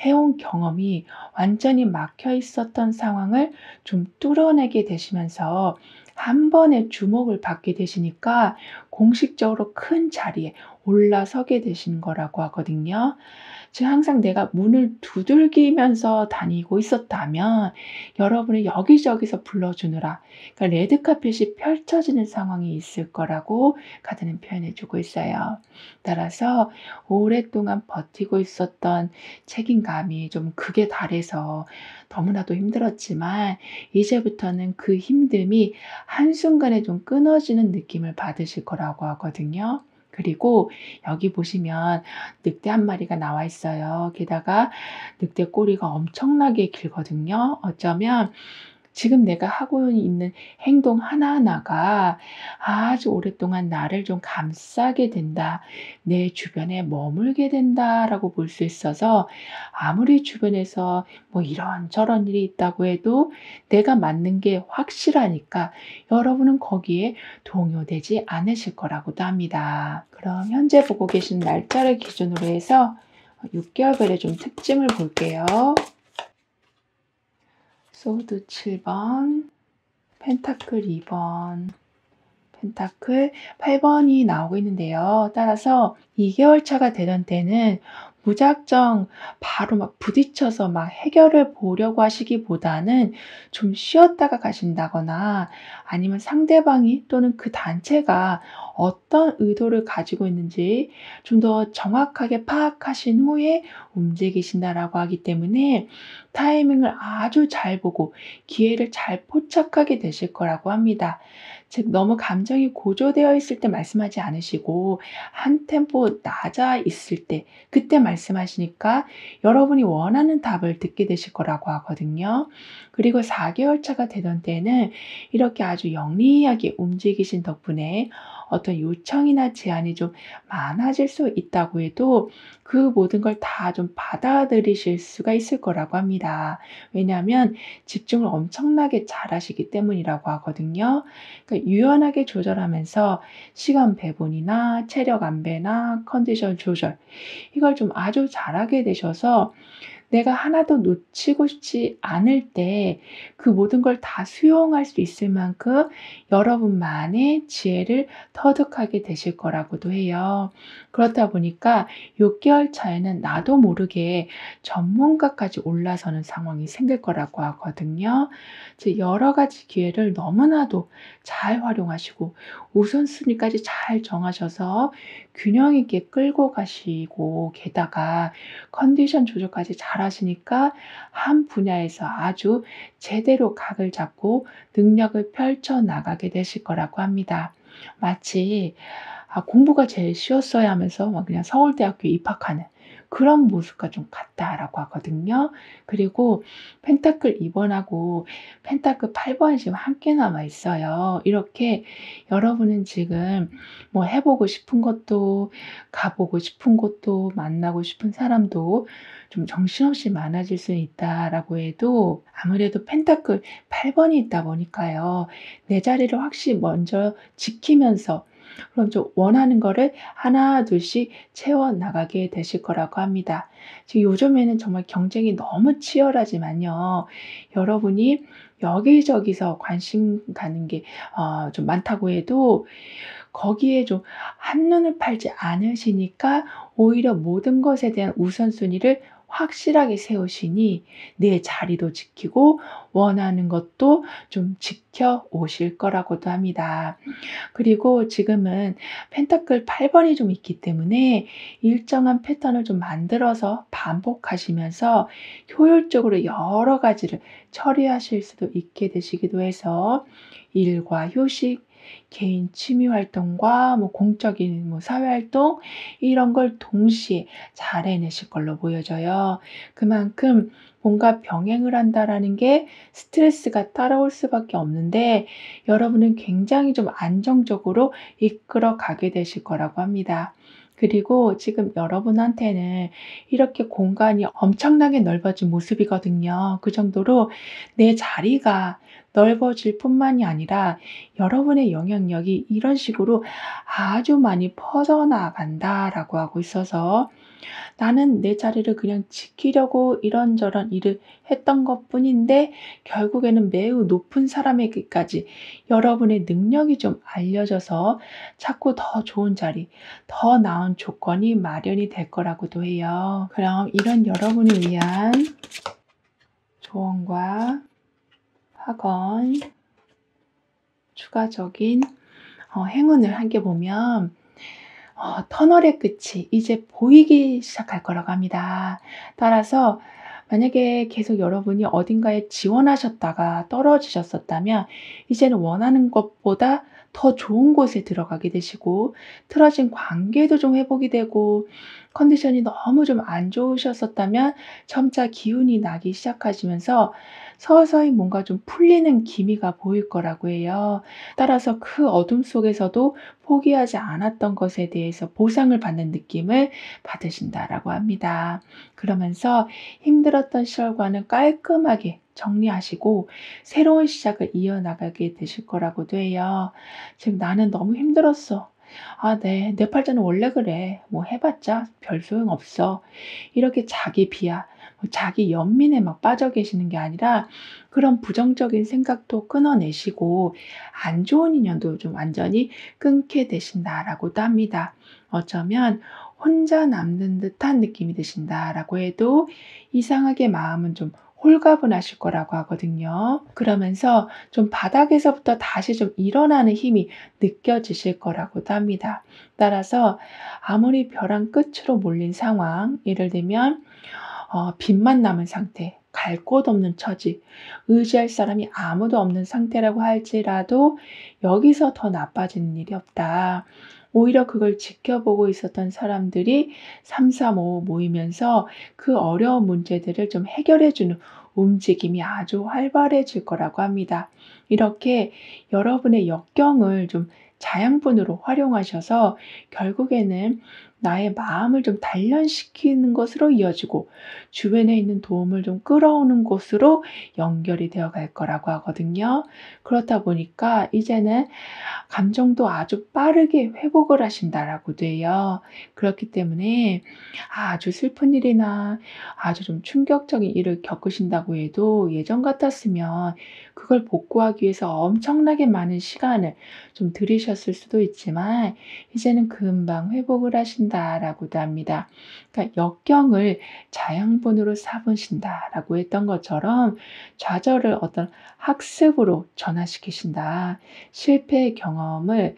해온 경험이 완전히 막혀 있었던 상황을 좀 뚫어내게 되시면서 한 번에 주목을 받게 되시니까 공식적으로 큰 자리에 올라서게 되시는 거라고 하거든요. 즉 항상 내가 문을 두들기면서 다니고 있었다면 여러분을 여기저기서 불러주느라 그러니까 레드카펫이 펼쳐지는 상황이 있을 거라고 카드는 표현해 주고 있어요. 따라서 오랫동안 버티고 있었던 책임감이 좀 극에 달해서 너무나도 힘들었지만 이제부터는 그 힘듦이 한순간에 좀 끊어지는 느낌을 받으실 거라고 하거든요. 그리고 여기 보시면 늑대 한 마리가 나와 있어요. 게다가 늑대 꼬리가 엄청나게 길거든요. 어쩌면 지금 내가 하고 있는 행동 하나하나가 아주 오랫동안 나를 좀 감싸게 된다. 내 주변에 머물게 된다라고 볼 수 있어서 아무리 주변에서 뭐 이런저런 일이 있다고 해도 내가 맞는 게 확실하니까 여러분은 거기에 동요되지 않으실 거라고도 합니다. 그럼 현재 보고 계신 날짜를 기준으로 해서 6개월별의 좀 특징을 볼게요. 소드 7번, 펜타클 2번, 펜타클 8번이 나오고 있는데요. 따라서 2개월 차가 되던 때는 무작정 바로 막 부딪혀서 막 해결을 보려고 하시기보다는 좀 쉬었다가 가신다거나 아니면 상대방이 또는 그 단체가 어떤 의도를 가지고 있는지 좀 더 정확하게 파악하신 후에 움직이신다라고 하기 때문에 타이밍을 아주 잘 보고 기회를 잘 포착하게 되실 거라고 합니다. 즉 너무 감정이 고조되어 있을 때 말씀하지 않으시고 한 템포 낮아 있을 때 그때 말씀하시니까 여러분이 원하는 답을 듣게 되실 거라고 하거든요. 그리고 4개월 차가 되던 때는 이렇게 아주 영리하게 움직이신 덕분에 어떤 요청이나 제안이 좀 많아질 수 있다고 해도 그 모든 걸 다 좀 받아들이실 수가 있을 거라고 합니다. 왜냐하면 집중을 엄청나게 잘하시기 때문이라고 하거든요. 그러니까 유연하게 조절하면서 시간 배분이나 체력 안배나 컨디션 조절 이걸 좀 아주 잘하게 되셔서 내가 하나도 놓치고 싶지 않을 때 그 모든 걸 다 수용할 수 있을 만큼 여러분만의 지혜를 터득하게 되실 거라고도 해요. 그렇다 보니까 6개월 차에는 나도 모르게 전문가까지 올라서는 상황이 생길 거라고 하거든요. 즉 여러 가지 기회를 너무나도 잘 활용하시고 우선순위까지 잘 정하셔서 균형 있게 끌고 가시고 게다가 컨디션 조절까지 잘하시니까 한 분야에서 아주 제대로 각을 잡고 능력을 펼쳐 나가게 되실 거라고 합니다. 마치 공부가 제일 쉬웠어야 하면서 막 그냥 서울대학교에 입학하는 그런 모습과 좀 같다라고 하거든요. 그리고 펜타클 2번하고 펜타클 8번이 지금 함께 남아 있어요. 이렇게 여러분은 지금 뭐 해 보고 싶은 것도 가 보고 싶은 곳도 만나고 싶은 사람도 좀 정신없이 많아질 수 있다라고 해도 아무래도 펜타클 8번이 있다 보니까요. 내 자리를 확실히 먼저 지키면서 그럼 좀 원하는 거를 하나 둘씩 채워 나가게 되실 거라고 합니다. 지금 요즘에는 정말 경쟁이 너무 치열하지만요. 여러분이 여기저기서 관심 가는 게 좀 많다고 해도 거기에 좀 한눈을 팔지 않으시니까 오히려 모든 것에 대한 우선순위를 확실하게 세우시니 내 자리도 지키고 원하는 것도 좀 지켜오실 거라고도 합니다. 그리고 지금은 펜타클 8번이 좀 있기 때문에 일정한 패턴을 좀 만들어서 반복하시면서 효율적으로 여러 가지를 처리하실 수도 있게 되시기도 해서 일과 휴식, 개인 취미 활동과 뭐 공적인 뭐 사회 활동 이런 걸 동시에 잘 해내실 걸로 보여져요. 그만큼 뭔가 병행을 한다라는 게 스트레스가 따라올 수밖에 없는데 여러분은 굉장히 좀 안정적으로 이끌어 가게 되실 거라고 합니다. 그리고 지금 여러분한테는 이렇게 공간이 엄청나게 넓어진 모습이거든요. 그 정도로 내 자리가 넓어질 뿐만이 아니라 여러분의 영향력이 이런 식으로 아주 많이 퍼져나간다라고 하고 있어서 나는 내 자리를 그냥 지키려고 이런저런 일을 했던 것뿐인데 결국에는 매우 높은 사람에게까지 여러분의 능력이 좀 알려져서 자꾸 더 좋은 자리, 더 나은 조건이 마련이 될 거라고도 해요. 그럼 이런 여러분을 위한 조언과 학원, 추가적인 행운을 함께 보면 터널의 끝이 이제 보이기 시작할 거라고 합니다. 따라서 만약에 계속 여러분이 어딘가에 지원하셨다가 떨어지셨었다면 이제는 원하는 것보다 더 좋은 곳에 들어가게 되시고 틀어진 관계도 좀 회복이 되고 컨디션이 너무 좀 안 좋으셨었다면 점차 기운이 나기 시작하시면서 서서히 뭔가 좀 풀리는 기미가 보일 거라고 해요. 따라서 그 어둠 속에서도 포기하지 않았던 것에 대해서 보상을 받는 느낌을 받으신다라고 합니다. 그러면서 힘들었던 시절과는 깔끔하게 정리하시고 새로운 시작을 이어나가게 되실 거라고도 해요. 지금 나는 너무 힘들었어. 아, 네. 내 팔자는 원래 그래. 뭐 해봤자 별 소용 없어. 이렇게 자기 비하, 자기 연민에 막 빠져 계시는 게 아니라 그런 부정적인 생각도 끊어내시고 안 좋은 인연도 좀 완전히 끊게 되신다라고도 합니다. 어쩌면 혼자 남는 듯한 느낌이 드신다라고 해도 이상하게 마음은 좀 홀가분하실 거라고 하거든요. 그러면서 좀 바닥에서부터 다시 좀 일어나는 힘이 느껴지실 거라고도 합니다. 따라서 아무리 벼랑 끝으로 몰린 상황, 예를 들면 빚만 남은 상태, 갈 곳 없는 처지, 의지할 사람이 아무도 없는 상태라고 할지라도 여기서 더 나빠지는 일이 없다. 오히려 그걸 지켜보고 있었던 사람들이 335 모이면서 그 어려운 문제들을 좀 해결해주는 움직임이 아주 활발해질 거라고 합니다. 이렇게 여러분의 역경을 좀 자양분으로 활용하셔서 결국에는 나의 마음을 좀 단련시키는 것으로 이어지고 주변에 있는 도움을 좀 끌어오는 곳으로 연결이 되어 갈 거라고 하거든요. 그렇다 보니까 이제는 감정도 아주 빠르게 회복을 하신다라고도 해요. 그렇기 때문에 아주 슬픈 일이나 아주 좀 충격적인 일을 겪으신다고 해도 예전 같았으면 그걸 복구하기 위해서 엄청나게 많은 시간을 좀 들이셨을 수도 있지만 이제는 금방 회복을 하신다라고도 합니다. 그러니까 역경을 자양분으로 삼으신다라고 했던 것처럼 좌절을 어떤 학습으로 전환시키신다. 실패의 경험을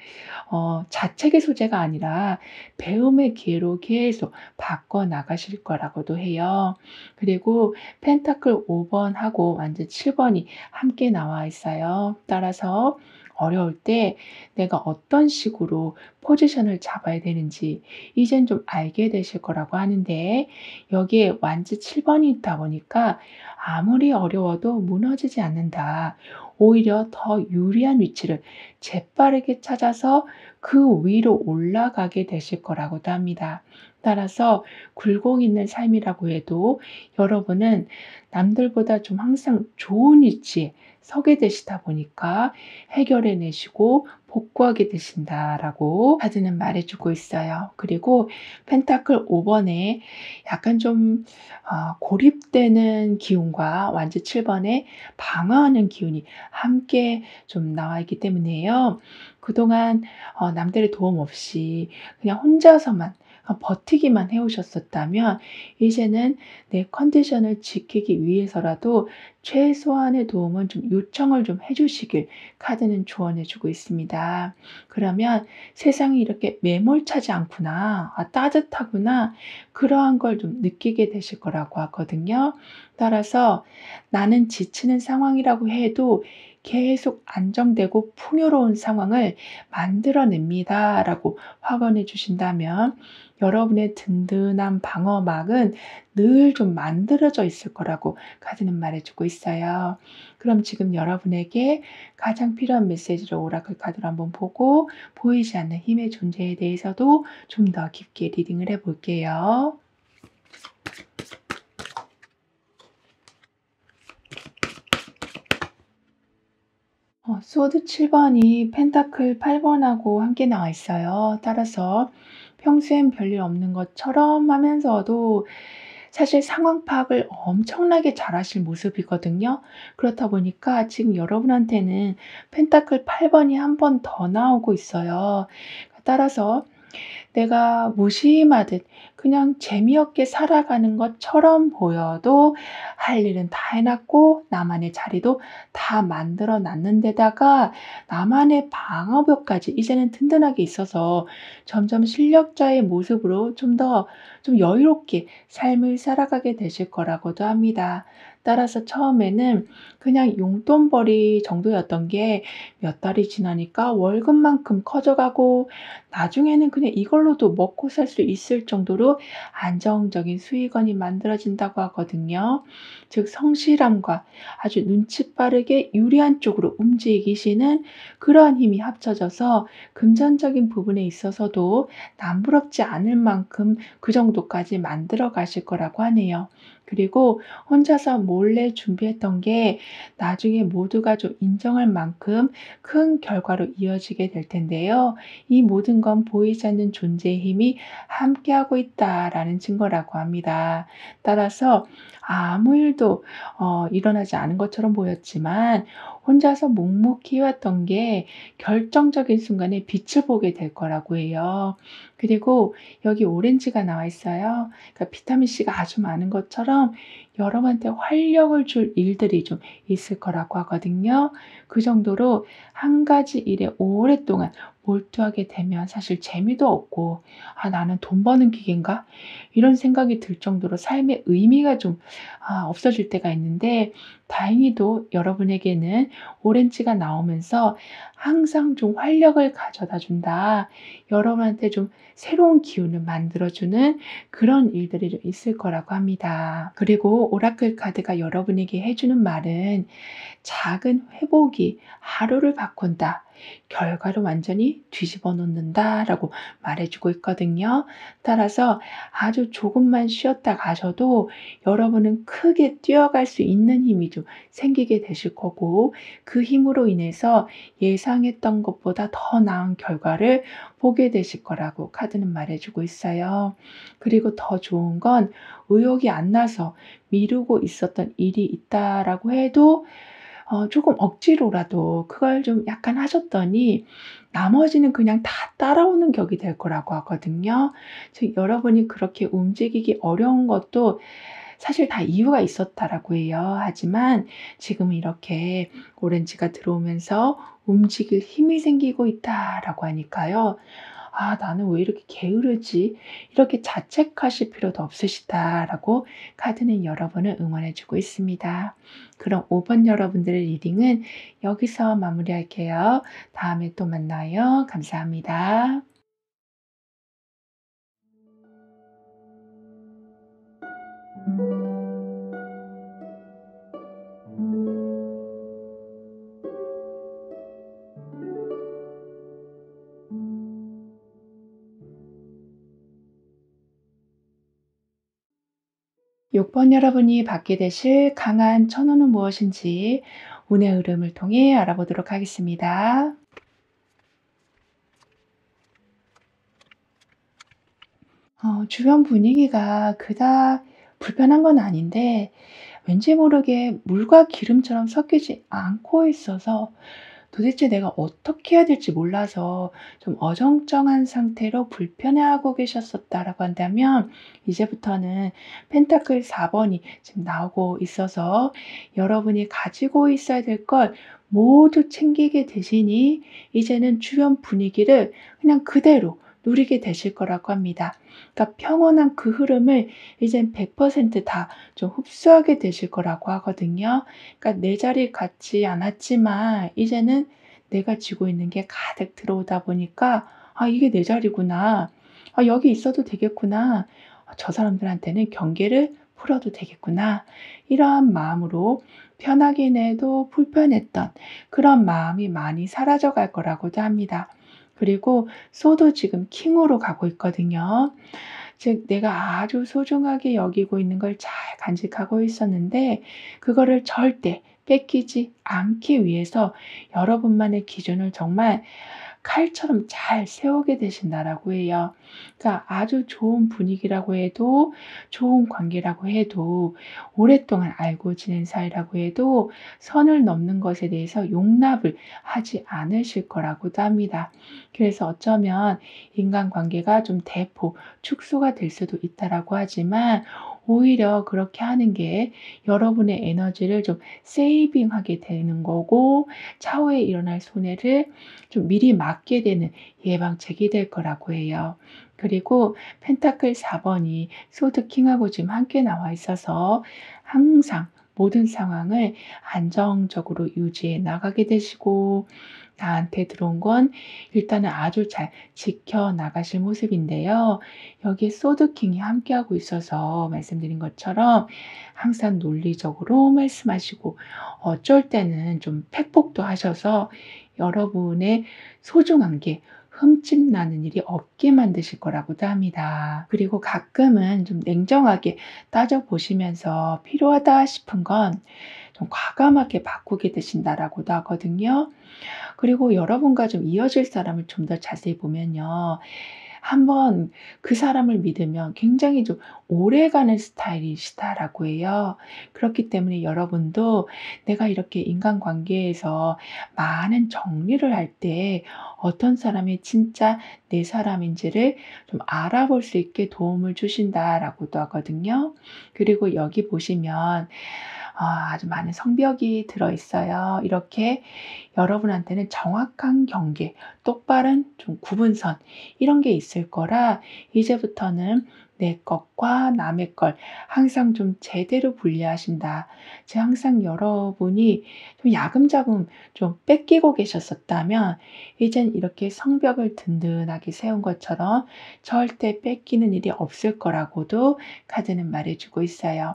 자책의 소재가 아니라 배움의 기회로 계속 바꿔 나가실 거라고도 해요. 그리고 펜타클 5번하고 완전 7번이 함께 나와 있어요. 따라서 어려울 때 내가 어떤 식으로 포지션을 잡아야 되는지 이젠 좀 알게 되실 거라고 하는데 여기에 완지 7번이 있다 보니까 아무리 어려워도 무너지지 않는다. 오히려 더 유리한 위치를 재빠르게 찾아서 그 위로 올라가게 되실 거라고도 합니다. 따라서 굴곡 있는 삶이라고 해도 여러분은 남들보다 좀 항상 좋은 위치에 서게 되시다 보니까 해결해 내시고 복구하게 되신다라고 카드는 말해주고 있어요. 그리고 펜타클 5번에 약간 좀 고립되는 기운과 완지 7번에 방어하는 기운이 함께 좀 나와 있기 때문에요. 그동안 남들의 도움 없이 그냥 혼자서만 버티기만 해오셨었다면 이제는 내 컨디션을 지키기 위해서라도 최소한의 도움은 좀 요청을 좀 해주시길 카드는 조언해주고 있습니다. 그러면 세상이 이렇게 매몰차지 않구나, 따뜻하구나, 그러한 걸 좀 느끼게 되실 거라고 하거든요. 따라서 나는 지치는 상황이라고 해도 계속 안정되고 풍요로운 상황을 만들어냅니다. 라고 확언해 주신다면 여러분의 든든한 방어막은 늘 좀 만들어져 있을 거라고 카드는 말해주고 있어요. 그럼 지금 여러분에게 가장 필요한 메시지를 오라클 카드로 한번 보고 보이지 않는 힘의 존재에 대해서도 좀 더 깊게 리딩을 해볼게요. 소드 7번이 펜타클 8번하고 함께 나와 있어요. 따라서 평소엔 별일 없는 것처럼 하면서도 사실 상황 파악을 엄청나게 잘하실 모습이거든요. 그렇다 보니까 지금 여러분한테는 펜타클 8번이 한 번 더 나오고 있어요. 따라서 내가 무심하듯 그냥 재미없게 살아가는 것처럼 보여도 할 일은 다 해놨고 나만의 자리도 다 만들어 놨는데다가 나만의 방어벽까지 이제는 든든하게 있어서 점점 실력자의 모습으로 좀 더 좀 여유롭게 삶을 살아가게 되실 거라고도 합니다. 따라서 처음에는 그냥 용돈벌이 정도였던 게 몇 달이 지나니까 월급만큼 커져가고 나중에는 그냥 이걸로도 먹고 살 수 있을 정도로 안정적인 수익원이 만들어진다고 하거든요. 즉 성실함과 아주 눈치 빠르게 유리한 쪽으로 움직이시는 그러한 힘이 합쳐져서 금전적인 부분에 있어서도 남부럽지 않을 만큼 그 정도까지 만들어 가실 거라고 하네요. 그리고 혼자서 몰래 준비했던 게 나중에 모두가 좀 인정할 만큼 큰 결과로 이어지게 될 텐데요. 이 모든 건 보이지 않는 존재의 힘이 함께하고 있다라는 증거라고 합니다. 따라서 아무 일도 일어나지 않은 것처럼 보였지만 혼자서 묵묵히 해왔던 게 결정적인 순간에 빛을 보게 될 거라고 해요. 그리고 여기 오렌지가 나와 있어요. 그러니까 비타민C가 아주 많은 것처럼 여러분한테 활력을 줄 일들이 좀 있을 거라고 하거든요. 그 정도로 한 가지 일에 오랫동안 몰두하게 되면 사실 재미도 없고 나는 돈 버는 기계인가? 이런 생각이 들 정도로 삶의 의미가 좀 없어질 때가 있는데 다행히도 여러분에게는 오렌지가 나오면서 항상 좀 활력을 가져다 준다. 여러분한테 좀 새로운 기운을 만들어주는 그런 일들이 좀 있을 거라고 합니다. 그리고 오라클 카드가 여러분에게 해주는 말은 작은 회복이 하루를 바꾼다. 결과를 완전히 뒤집어 놓는다라고 말해주고 있거든요. 따라서 아주 조금만 쉬었다 가셔도 여러분은 크게 뛰어갈 수 있는 힘이 좀 생기게 되실 거고, 그 힘으로 인해서 예상했던 것보다 더 나은 결과를 보게 되실 거라고 카드는 말해주고 있어요. 그리고 더 좋은 건, 의욕이 안 나서 미루고 있었던 일이 있다라고 해도 조금 억지로라도 그걸 좀 약간 하셨더니 나머지는 그냥 다 따라오는 격이 될 거라고 하거든요. 즉 여러분이 그렇게 움직이기 어려운 것도 사실 다 이유가 있었다라고 해요. 하지만 지금 이렇게 오렌지가 들어오면서 움직일 힘이 생기고 있다라고 하니까요. '아 나는 왜 이렇게 게으르지?' 이렇게 자책하실 필요도 없으시다라고 카드는 여러분을 응원해 주고 있습니다. 그럼 5번 여러분들의 리딩은 여기서 마무리할게요. 다음에 또 만나요. 감사합니다. 6번 여러분이 받게 되실 강한 천호는 무엇인지 운의 흐름을 통해 알아보도록 하겠습니다. 주변 분위기가 그닥 불편한 건 아닌데 왠지 모르게 물과 기름처럼 섞이지 않고 있어서 도대체 내가 어떻게 해야 될지 몰라서 좀 어정쩡한 상태로 불편해하고 계셨었다라고 한다면, 이제부터는 펜타클 4 번이 지금 나오고 있어서 여러분이 가지고 있어야 될 걸 모두 챙기게 되시니 이제는 주변 분위기를 그냥 그대로 누리게 되실 거라고 합니다. 그러니까 평온한 그 흐름을 이젠 100%다 좀 흡수하게 되실 거라고 하거든요. 그러니까 내 자리 같지 않았지만 이제는 내가 쥐고 있는 게 가득 들어오다 보니까 '아 이게 내 자리구나. 아 여기 있어도 되겠구나. 저 사람들한테는 경계를 풀어도 되겠구나.' 이러한 마음으로 편하긴 해도 불편했던 그런 마음이 많이 사라져 갈 거라고도 합니다. 그리고 소도 지금 킹으로 가고 있거든요. 즉 내가 아주 소중하게 여기고 있는 걸 잘 간직하고 있었는데 그거를 절대 뺏기지 않기 위해서 여러분만의 기준을 정말 칼처럼 잘 세우게 되신다라고 해요. 그러니까 아주 좋은 분위기라고 해도, 좋은 관계라고 해도, 오랫동안 알고 지낸 사이라고 해도 선을 넘는 것에 대해서 용납을 하지 않으실 거라고도 합니다. 그래서 어쩌면 인간관계가 좀 대폭 축소가 될 수도 있다라고 하지만, 오히려 그렇게 하는 게 여러분의 에너지를 좀 세이빙하게 되는 거고, 차후에 일어날 손해를 좀 미리 막게 되는 예방책이 될 거라고 해요. 그리고 펜타클 4 번이 소드 킹하고 지금 함께 나와 있어서 항상 모든 상황을 안정적으로 유지해 나가게 되시고, 나한테 들어온 건 일단은 아주 잘 지켜 나가실 모습인데요. 여기에 소드 킹이 함께하고 있어서 말씀드린 것처럼 항상 논리적으로 말씀하시고, 어쩔 때는 좀 팩폭도 하셔서 여러분의 소중한 게 흠집 나는 일이 없게 만드실 거라고도 합니다. 그리고 가끔은 좀 냉정하게 따져 보시면서 필요하다 싶은 건 좀 과감하게 바꾸게 되신다라고도 하거든요. 그리고 여러분과 좀 이어질 사람을 좀 더 자세히 보면요. 한번 그 사람을 믿으면 굉장히 좀 오래가는 스타일이시다라고 해요. 그렇기 때문에 여러분도 내가 이렇게 인간관계에서 많은 정리를 할 때 어떤 사람이 진짜 내 사람인지를 좀 알아볼 수 있게 도움을 주신다라고도 하거든요. 그리고 여기 보시면 아주 많은 성벽이 들어 있어요. 이렇게 여러분한테는 정확한 경계, 똑바른 좀 구분선 이런 게 있을 거라, 이제부터는 내 것과 남의 걸 항상 좀 제대로 분리하신다. 즉 항상 여러분이 좀 야금야금 좀 뺏기고 계셨었다면 이젠 이렇게 성벽을 든든하게 세운 것처럼 절대 뺏기는 일이 없을 거라고도 카드는 말해 주고 있어요.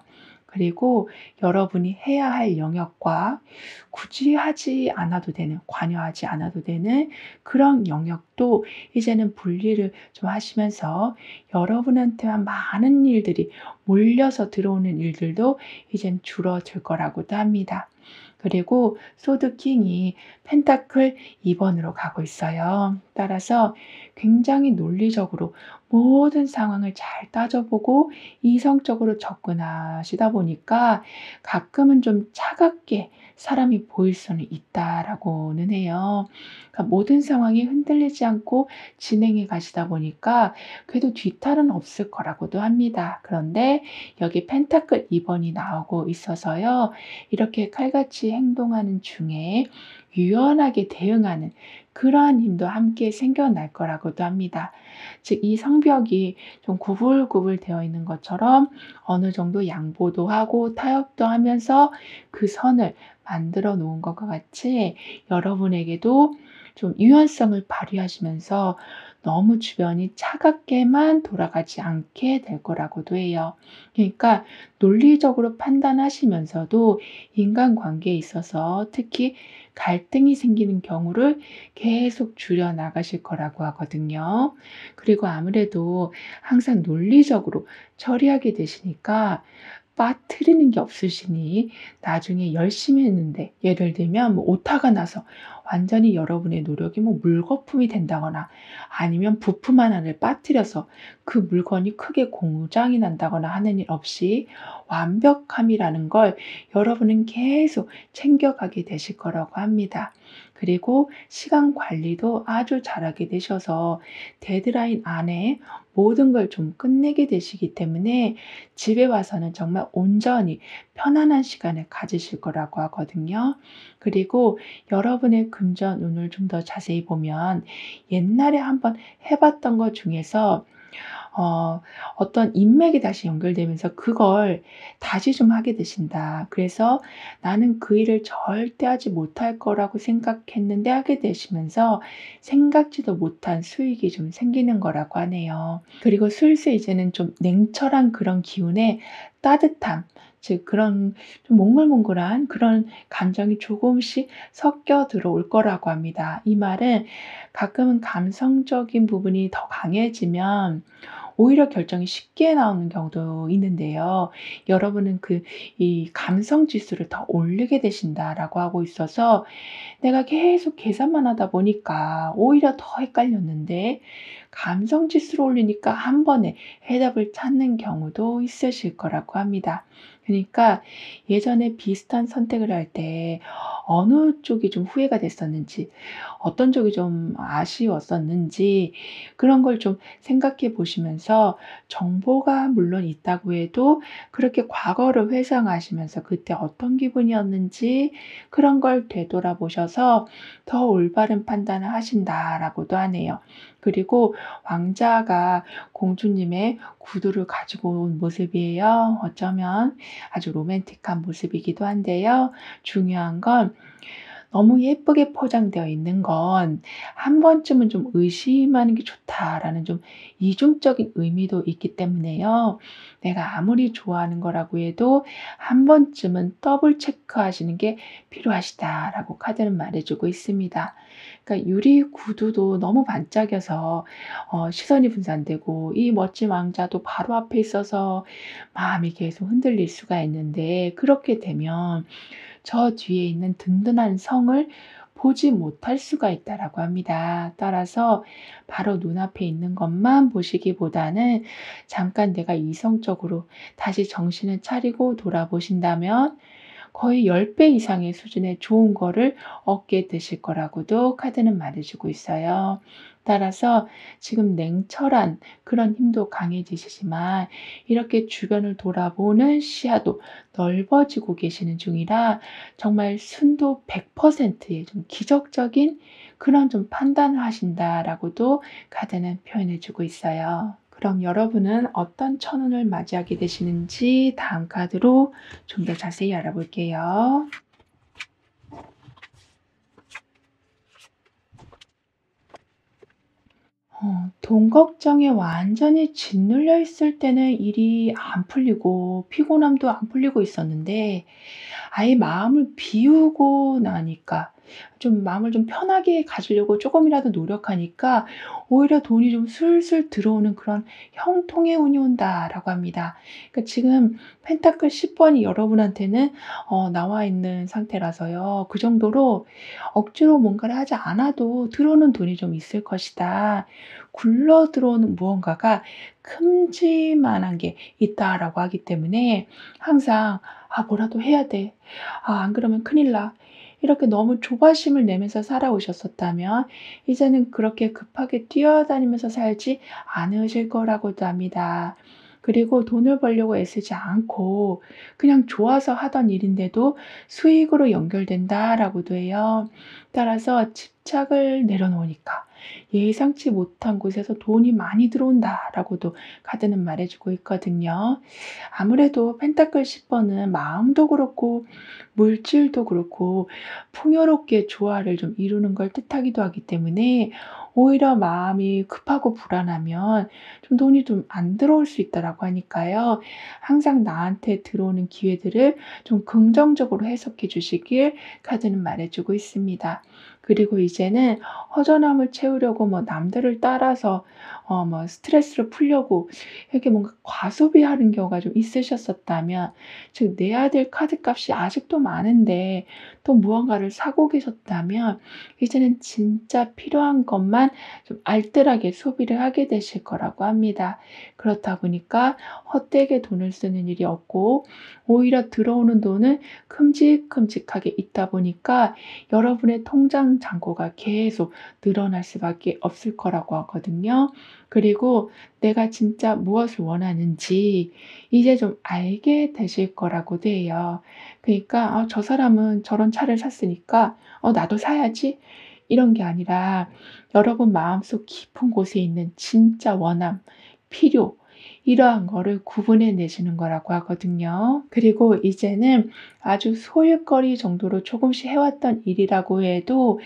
그리고 여러분이 해야 할 영역과 굳이 하지 않아도 되는, 관여하지 않아도 되는 그런 영역도 이제는 분리를 좀 하시면서 여러분한테만 많은 일들이 몰려서 들어오는 일들도 이젠 줄어들 거라고도 합니다. 그리고 소드 킹이 펜타클 2번으로 가고 있어요. 따라서 굉장히 논리적으로 모든 상황을 잘 따져보고 이성적으로 접근하시다 보니까 가끔은 좀 차갑게 사람이 보일 수는 있다라고는 해요. 그러니까 모든 상황이 흔들리지 않고 진행해 가시다 보니까 그래도 뒤탈은 없을 거라고도 합니다. 그런데 여기 펜타클 2번이 나오고 있어서요. 이렇게 칼같이 행동하는 중에 유연하게 대응하는 그러한 힘도 함께 생겨날 거라고도 합니다. 즉, 이 성벽이 좀 구불구불 되어 있는 것처럼 어느 정도 양보도 하고 타협도 하면서 그 선을 만들어 놓은 것과 같이 여러분에게도 좀 유연성을 발휘하시면서 너무 주변이 차갑게만 돌아가지 않게 될 거라고도 해요. 그러니까 논리적으로 판단하시면서도 인간관계에 있어서 특히 갈등이 생기는 경우를 계속 줄여 나가실 거라고 하거든요. 그리고 아무래도 항상 논리적으로 처리하게 되시니까 빠뜨리는 게 없으시니 나중에 열심히 했는데, 예를 들면 뭐 오타가 나서 완전히 여러분의 노력이 뭐 물거품이 된다거나 아니면 부품 하나를 빠뜨려서 그 물건이 크게 고장이 난다거나 하는 일 없이 완벽함이라는 걸 여러분은 계속 챙겨가게 되실 거라고 합니다. 그리고 시간 관리도 아주 잘하게 되셔서 데드라인 안에 모든 걸 좀 끝내게 되시기 때문에 집에 와서는 정말 온전히 편안한 시간을 가지실 거라고 하거든요. 그리고 여러분의 금전운을 좀 더 자세히 보면 옛날에 한번 해봤던 것 중에서 어떤 인맥이 다시 연결되면서 그걸 다시 좀 하게 되신다. 그래서 나는 그 일을 절대 하지 못할 거라고 생각했는데 하게 되시면서 생각지도 못한 수익이 좀 생기는 거라고 하네요. 그리고 슬슬 이제는 좀 냉철한 그런 기운에 따뜻함, 즉 그런 좀 몽글몽글한 그런 감정이 조금씩 섞여 들어올 거라고 합니다. 이 말은 가끔은 감성적인 부분이 더 강해지면 오히려 결정이 쉽게 나오는 경우도 있는데요. 여러분은 이 감성 지수를 더 올리게 되신다라고 하고 있어서 내가 계속 계산만 하다 보니까 오히려 더 헷갈렸는데 감성 지수를 올리니까 한 번에 해답을 찾는 경우도 있으실 거라고 합니다. 그러니까 예전에 비슷한 선택을 할 때 어느 쪽이 좀 후회가 됐었는지, 어떤 쪽이 좀 아쉬웠었는지 그런 걸 좀 생각해 보시면서 정보가 물론 있다고 해도 그렇게 과거를 회상하시면서 그때 어떤 기분이었는지 그런 걸 되돌아보셔서 더 올바른 판단을 하신다라고도 하네요. 그리고 왕자가 공주님의 구두를 가지고 온 모습이에요. 어쩌면 아주 로맨틱한 모습이기도 한데요. 중요한 건 너무 예쁘게 포장되어 있는 건 한 번쯤은 좀 의심하는 게 좋다라는 좀 이중적인 의미도 있기 때문에요. 내가 아무리 좋아하는 거라고 해도 한 번쯤은 더블 체크하시는 게 필요하시다라고 카드는 말해주고 있습니다. 그러니까 유리 구두도 너무 반짝여서 시선이 분산되고 이 멋진 왕자도 바로 앞에 있어서 마음이 계속 흔들릴 수가 있는데, 그렇게 되면 저 뒤에 있는 든든한 성을 보지 못할 수가 있다라고 합니다. 따라서 바로 눈앞에 있는 것만 보시기보다는 잠깐 내가 이성적으로 다시 정신을 차리고 돌아보신다면 거의 10배 이상의 수준의 좋은 거를 얻게 되실 거라고도 카드는 말해주고 있어요. 따라서 지금 냉철한 그런 힘도 강해지시지만 이렇게 주변을 돌아보는 시야도 넓어지고 계시는 중이라 정말 순도 100%의 좀 기적적인 그런 좀 판단을 하신다라고도 카드는 표현해 주고 있어요. 그럼 여러분은 어떤 천운을 맞이하게 되시는지 다음 카드로 좀 더 자세히 알아볼게요. 돈 걱정에 완전히 짓눌려 있을 때는 일이 안 풀리고 피곤함도 안 풀리고 있었는데, 아예 마음을 비우고 나니까, 좀 마음을 좀 편하게 가지려고 조금이라도 노력하니까 오히려 돈이 좀 술술 들어오는 그런 형통의 운이 온다라고 합니다. 그러니까 지금 펜타클 10 번이 여러분한테는 나와 있는 상태라서요. 그 정도로 억지로 뭔가를 하지 않아도 들어오는 돈이 좀 있을 것이다. 굴러 들어오는 무언가가 큼지막한 게 있다라고 하기 때문에 항상 '아 뭐라도 해야 돼. 아 안 그러면 큰일 나.' 이렇게 너무 조바심을 내면서 살아오셨었다면 이제는 그렇게 급하게 뛰어다니면서 살지 않으실 거라고도 합니다. 그리고 돈을 벌려고 애쓰지 않고 그냥 좋아서 하던 일인데도 수익으로 연결된다라고도 해요. 따라서 집착을 내려놓으니까 예상치 못한 곳에서 돈이 많이 들어온다라고도 카드는 말해 주고 있거든요. 아무래도 펜타클 10 번은 마음도 그렇고 물질도 그렇고 풍요롭게 조화를 좀 이루는 걸 뜻하기도 하기 때문에 오히려 마음이 급하고 불안하면 좀 돈이 좀 안 들어올 수 있다라고 하니까요. 항상 나한테 들어오는 기회들을 좀 긍정적으로 해석해 주시길 카드는 말해 주고 있습니다. 그리고 이제는 허전함을 채우려고 뭐 남들을 따라서 뭐 스트레스를 풀려고 이렇게 뭔가 과소비하는 경우가 좀 있으셨었다면, 즉 내야 될 카드값이 아직도 많은데 또 무언가를 사고 계셨다면 이제는 진짜 필요한 것만 좀 알뜰하게 소비를 하게 되실 거라고 합니다. 그렇다 보니까 헛되게 돈을 쓰는 일이 없고 오히려 들어오는 돈은 큼직큼직하게 있다 보니까 여러분의 통장 잔고가 계속 늘어날 수밖에 없을 거라고 하거든요. 그리고 내가 진짜 무엇을 원하는지 이제 좀 알게 되실 거라고도 해요. 그러니까 '아 저 사람은 저런 차를 샀으니까 나도 사야지.' 이런 게 아니라 여러분 마음속 깊은 곳에 있는 진짜 원함, 필요, 이러한 거를 구분해 내시는 거라고 하거든요. 그리고 이제는 아주 소일거리 정도로 조금씩 해왔던 일이라고 해도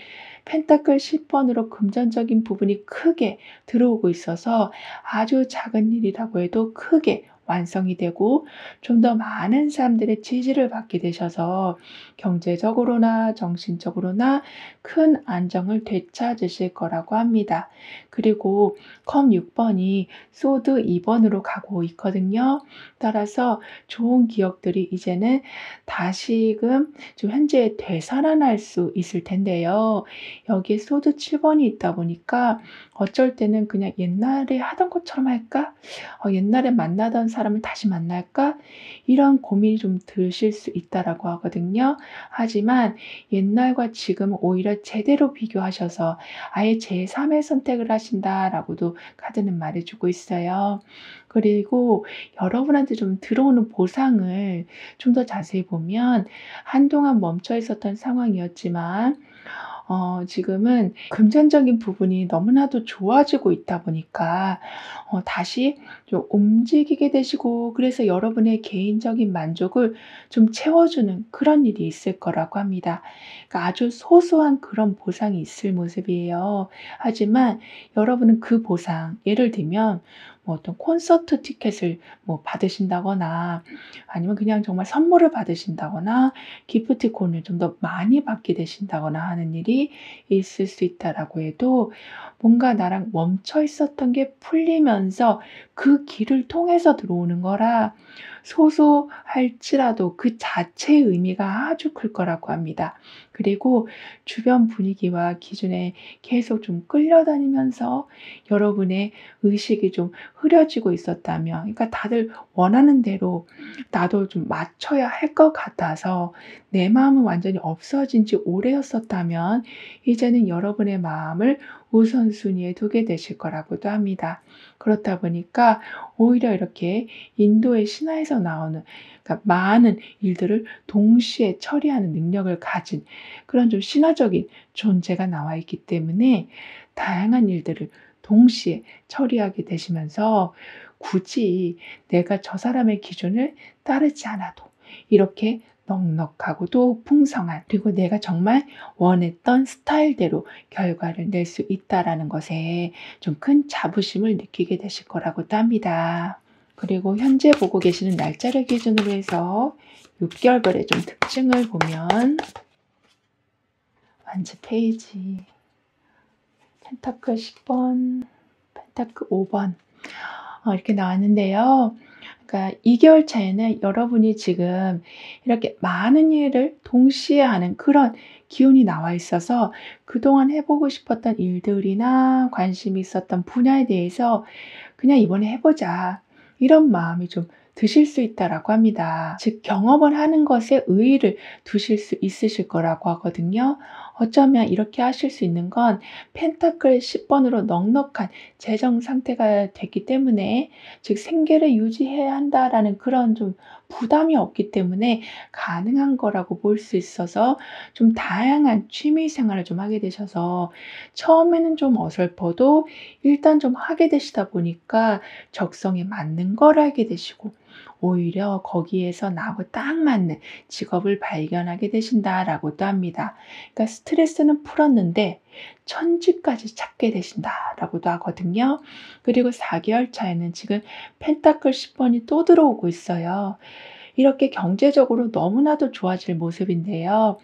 펜타클 10 번으로 금전적인 부분이 크게 들어오고 있어서 아주 작은 일이라고 해도 크게 완성이 되고 좀 더 많은 사람들의 지지를 받게 되셔서 경제적으로나 정신적으로나 큰 안정을 되찾으실 거라고 합니다. 그리고 컵 6 번이 소드 2 번으로 가고 있거든요. 따라서 좋은 기억들이 이제는 다시금 좀 현재에 되살아날 수 있을 텐데요. 여기에 소드 7 번이 있다 보니까 어쩔 때는 '그냥 옛날에 하던 것처럼 할까? 옛날에 만나던 사람을 다시 만날까?' 이런 고민이 좀 드실 수 있다라고 하거든요. 하지만 옛날과 지금은 오히려 제대로 비교하셔서 아예 제3의 선택을 하신다라고도 카드는 말해 주고 있어요. 그리고 여러분한테 좀 들어오는 보상을 좀 더 자세히 보면 한동안 멈춰 있었던 상황이었지만 지금은 금전적인 부분이 너무나도 좋아지고 있다 보니까 다시 좀 움직이게 되시고, 그래서 여러분의 개인적인 만족을 좀 채워주는 그런 일이 있을 거라고 합니다. 그러니까 아주 소소한 그런 보상이 있을 모습이에요. 하지만 여러분은 그 보상, 예를 들면 뭐 어떤 콘서트 티켓을 뭐 받으신다거나 아니면 그냥 정말 선물을 받으신다거나 기프티콘을 좀 더 많이 받게 되신다거나 하는 일이 있을 수 있다라고 해도 뭔가 나랑 멈춰 있었던 게 풀리면서 그 길을 통해서 들어오는 거라 소소할지라도 그 자체의 의미가 아주 클 거라고 합니다. 그리고 주변 분위기와 기준에 계속 좀 끌려다니면서 여러분의 의식이 좀 흐려지고 있었다면, 그러니까 다들 원하는 대로 나도 좀 맞춰야 할 것 같아서 내 마음은 완전히 없어진 지 오래였었다면 이제는 여러분의 마음을 우선순위에 두게 되실 거라고도 합니다. 그렇다 보니까 오히려 이렇게 인도의 신화에서 나오는, 그러니까 많은 일들을 동시에 처리하는 능력을 가진 그런 좀 신화적인 존재가 나와 있기 때문에 다양한 일들을 동시에 처리하게 되시면서 굳이 내가 저 사람의 기준을 따르지 않아도 이렇게 넉넉하고도 풍성한, 그리고 내가 정말 원했던 스타일대로 결과를 낼 수 있다라는 것에 좀 큰 자부심을 느끼게 되실 거라고도 합니다. 그리고 현재 보고 계시는 날짜를 기준으로 해서 6개월별의 좀 특징을 보면 완즈 페이지, 펜타클 10번, 펜타클 5번 이렇게 나왔는데요. 그러니까 2개월 차에는 여러분이 지금 이렇게 많은 일을 동시에 하는 그런 기운이 나와 있어서 그동안 해보고 싶었던 일들이나 관심이 있었던 분야에 대해서 그냥 이번에 해보자, 이런 마음이 좀 드실 수 있다라고 합니다. 즉 경험을 하는 것에 의의를 두실 수 있으실 거라고 하거든요. 어쩌면 이렇게 하실 수 있는 건 펜타클 10번으로 넉넉한 재정 상태가 됐기 때문에, 즉 생계를 유지해야 한다라는 그런 좀 부담이 없기 때문에 가능한 거라고 볼 수 있어서 좀 다양한 취미 생활을 좀 하게 되셔서 처음에는 좀 어설퍼도 일단 좀 하게 되시다 보니까 적성에 맞는 걸 알게 되시고 오히려 거기에서 나하고 딱 맞는 직업을 발견하게 되신다라고도 합니다. 그러니까 스트레스는 풀었는데 천지까지 찾게 되신다라고도 하거든요. 그리고 4개월 차에는 지금 펜타클 10번이 또 들어오고 있어요. 이렇게 경제적으로 너무나도 좋아질 모습인데요.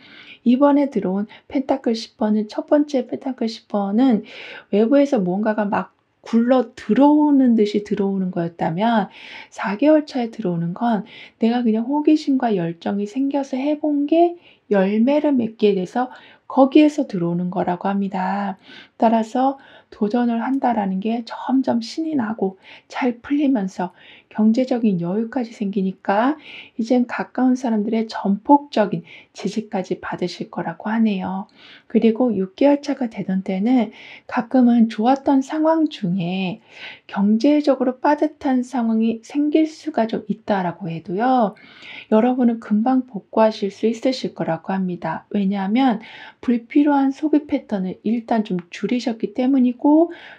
이번에 들어온 펜타클 10번은, 첫 번째 펜타클 10번은 외부에서 뭔가가 막 굴러 들어오는 듯이 들어오는 거였다면 4개월 차에 들어오는 건 내가 그냥 호기심과 열정이 생겨서 해본 게 열매를 맺게 돼서 거기에서 들어오는 거라고 합니다. 따라서 도전을 한다라는 게 점점 신이 나고 잘 풀리면서 경제적인 여유까지 생기니까 이젠 가까운 사람들의 전폭적인 지지까지 받으실 거라고 하네요. 그리고 6개월 차가 되던 때는 가끔은 좋았던 상황 중에 경제적으로 빠듯한 상황이 생길 수가 좀 있다라고 해도요, 여러분은 금방 복구하실 수 있으실 거라고 합니다. 왜냐하면 불필요한 소비 패턴을 일단 좀 줄이셨기 때문이고,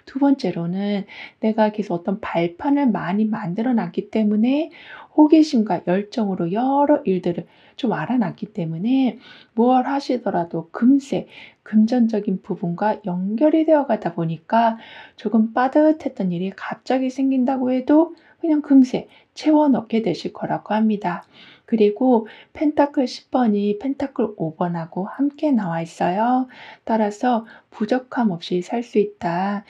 두 번째로는 내가 계속 어떤 발판을 많이 만들어 놨기 때문에 호기심과 열정으로 여러 일들을 좀 알아놨기 때문에 무얼 하시더라도 금세 금전적인 부분과 연결이 되어 가다 보니까 조금 빠듯했던 일이 갑자기 생긴다고 해도 그냥 금세 채워 넣게 되실 거라고 합니다. 그리고 펜타클 10번이 펜타클 5번하고 함께 나와 있어요. 따라서 부족함 없이 살 수 있다,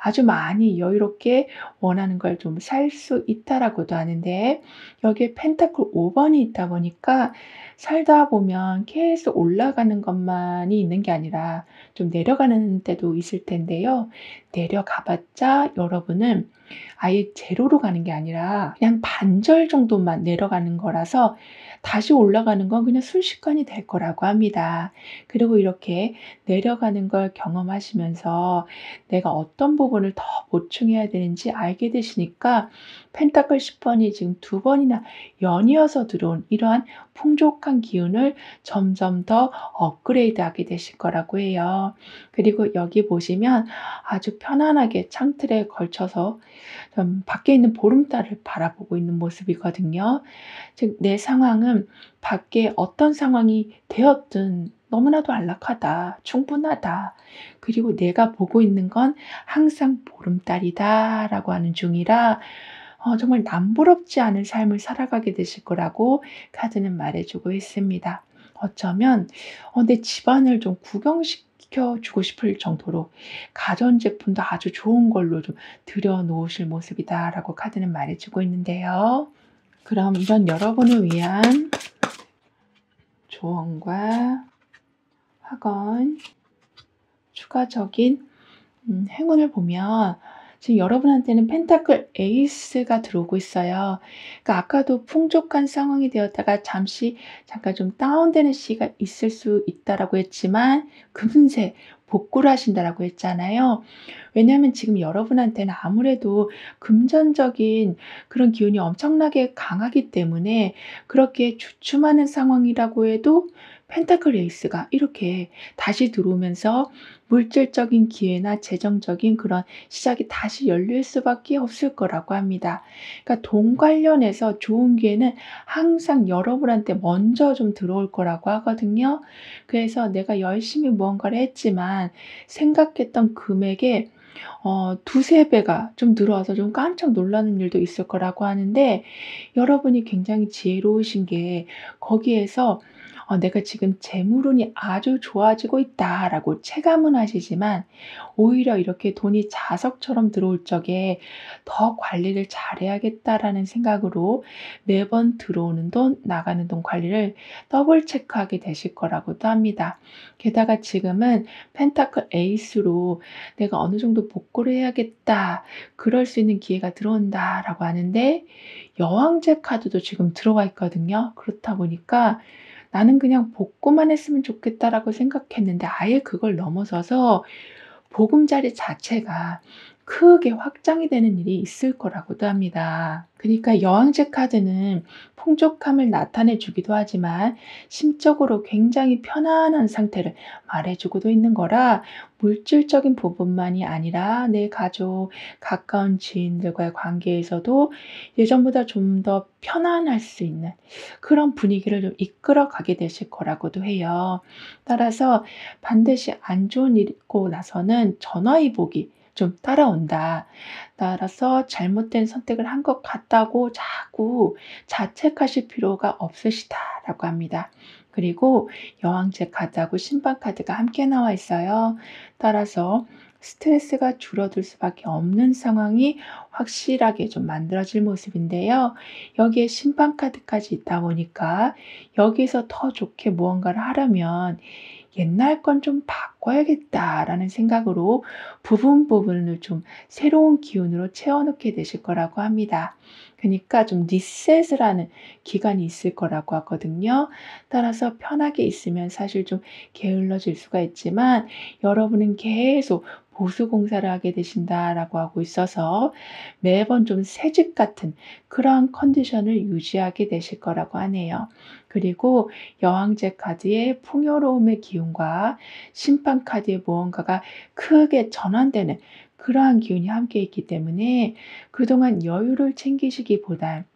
아주 많이 여유롭게 원하는 걸 좀 살 수 있다라고도 하는데, 여기에 펜타클 5번이 있다 보니까 살다 보면 계속 올라가는 것만이 있는 게 아니라 좀 내려가는 때도 있을 텐데요. 내려가봤자 여러분은 아예 제로로 가는 게 아니라 그냥 반절 정도만 내려가는 거라서 다시 올라가는 건 그냥 순식간이 될 거라고 합니다. 그리고 이렇게 내려가는 걸 경험하시면서 내가 어떤 부분을 더 보충해야 되는지 알게 되시니까 펜타클 10번이 지금 2번이나 연이어서 들어온 이러한 풍족한 기운을 점점 더 업그레이드하게 되실 거라고 해요. 그리고 여기 보시면 아주 편안하게 창틀에 걸쳐서 좀 밖에 있는 보름달을 바라보고 있는 모습이거든요. 즉 내 상황은 밖에 어떤 상황이 되었든 너무나도 안락하다, 충분하다, 그리고 내가 보고 있는 건 항상 보름달이다라고 하는 중이라 정말 남부럽지 않은 삶을 살아가게 되실 거라고 카드는 말해주고 있습니다. 어쩌면 내 집안을 좀 구경시켜 주고 싶을 정도로 가전제품도 아주 좋은 걸로 좀 들여놓으실 모습이다라고 카드는 말해주고 있는데요. 그럼 이런 여러분을 위한 조언과 확언, 추가적인 행운을 보면 지금 여러분한테는 펜타클 에이스가 들어오고 있어요. 그러니까 아까도 풍족한 상황이 되었다가 잠깐 좀 다운되는 시기가 있을 수 있다라고 했지만 금세 복구를 하신다라고 했잖아요. 왜냐하면 지금 여러분한테는 아무래도 금전적인 그런 기운이 엄청나게 강하기 때문에 그렇게 주춤하는 상황이라고 해도 펜타클 에이스가 이렇게 다시 들어오면서 물질적인 기회나 재정적인 그런 시작이 다시 열릴 수밖에 없을 거라고 합니다. 그러니까 돈 관련해서 좋은 기회는 항상 여러분한테 먼저 좀 들어올 거라고 하거든요. 그래서 내가 열심히 무언가를 했지만 생각했던 금액의 두세 배가 좀 늘어와서 좀 깜짝 놀라는 일도 있을 거라고 하는데, 여러분이 굉장히 지혜로우신 게 거기에서 '내가 지금 재물운이 아주 좋아지고 있다.'라고 체감은 하시지만, 오히려 이렇게 돈이 자석처럼 들어올 적에 '더 관리를 잘해야겠다.'라는 생각으로 매번 들어오는 돈, 나가는 돈 관리를 더블 체크하게 되실 거라고도 합니다. 게다가 지금은 펜타클 에이스로 '내가 어느 정도 복구를 해야겠다. 그럴 수 있는 기회가 들어온다.'라고 하는데, 여왕제 카드도 지금 들어와 있거든요. 그렇다 보니까 '나는 그냥 복구만 했으면 좋겠다.'라고 생각했는데, 아예 그걸 넘어서서 보금자리 자체가 크게 확장이 되는 일이 있을 거라고도 합니다. 그러니까 여왕제 카드는 풍족함을 나타내 주기도 하지만 심적으로 굉장히 편안한 상태를 말해 주고도 있는 거라, 물질적인 부분만이 아니라 내 가족, 가까운 지인들과의 관계에서도 예전보다 좀 더 편안할 수 있는 그런 분위기를 좀 이끌어 가게 되실 거라고도 해요. 따라서 반드시 안 좋은 일이 있고 나서는 전화위복이 좀 따라온다. 따라서 잘못된 선택을 한 것 같다고 자꾸 자책하실 필요가 없으시다라고 합니다. 그리고 여왕제 카드하고 신방 카드가 함께 나와 있어요. 따라서 스트레스가 줄어들 수밖에 없는 상황이 확실하게 좀 만들어질 모습인데요. 여기에 신방 카드까지 있다 보니까 여기서 더 좋게 무언가를 하려면 '옛날 건 좀 바꿔야겠다.'라는 생각으로 부분 부분을 좀 새로운 기운으로 채워 넣게 되실 거라고 합니다. 그니까 좀 리셋을 하는 기간이 있을 거라고 하거든요. 따라서 편하게 있으면 사실 좀 게을러질 수가 있지만, 여러분은 계속 보수 공사를 하게 되신다라고 하고 있어서 매번 좀 새집 같은 그러한 컨디션을 유지하게 되실 거라고 하네요. 그리고 여왕제 카드의 풍요로움의 기운과 심판 카드의 무언가가 크게 전환되는 그러한 기운이 함께 있기 때문에, 그동안 여유를 챙기시기보단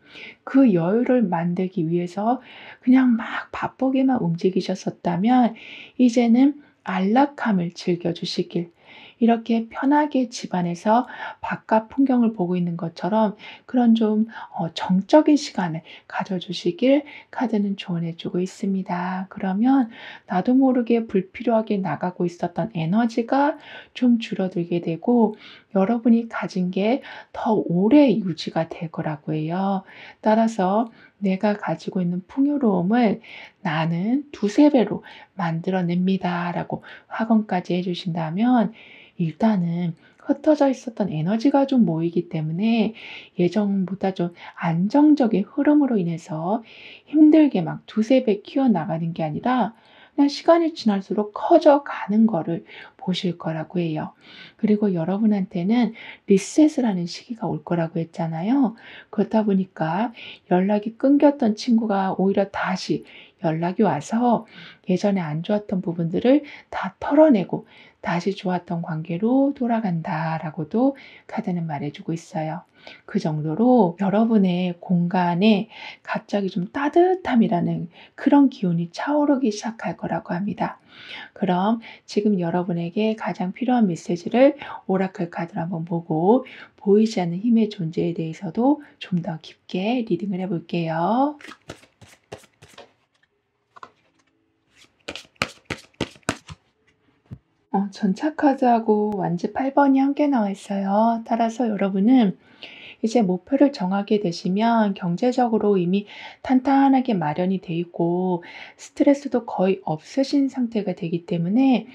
그 여유를 만들기 위해서 그냥 막 바쁘게만 움직이셨었다면, 이제는 안락함을 즐겨 주시길, 이렇게 편하게 집안에서 바깥 풍경을 보고 있는 것처럼 그런 좀 정적인 시간을 가져 주시길 카드는 조언해 주고 있습니다. 그러면 나도 모르게 불필요하게 나가고 있었던 에너지가 좀 줄어들게 되고, 여러분이 가진 게 더 오래 유지가 될 거라고 해요. 따라서 내가 가지고 있는 풍요로움을 '나는 두세 배로 만들어 냅니다.'라고 확언까지 해 주신다면, 일단은 흩어져 있었던 에너지가 좀 모이기 때문에 예전보다 좀 안정적인 흐름으로 인해서 힘들게 막 두세 배 키워나가는 게 아니라 그냥 시간이 지날수록 커져가는 거를 보실 거라고 해요. 그리고 여러분한테는 리셋을 하는 시기가 올 거라고 했잖아요. 그렇다 보니까 연락이 끊겼던 친구가 오히려 다시 연락이 와서 예전에 안 좋았던 부분들을 다 털어내고 다시 좋았던 관계로 돌아간다라고도 카드는 말해주고 있어요. 그 정도로 여러분의 공간에 갑자기 좀 따뜻함이라는 그런 기운이 차오르기 시작할 거라고 합니다. 그럼 지금 여러분에게 가장 필요한 메시지를 오라클 카드로 한번 보고, 보이지 않는 힘의 존재에 대해서도 좀 더 깊게 리딩을 해볼게요. 전차 카드하고 완지 8번이 함께 나와 있어요. 따라서 여러분은 이제 목표를 정하게 되시면 경제적으로 이미 탄탄하게 마련이 돼 있고 스트레스도 거의 없으신 상태가 되기 때문에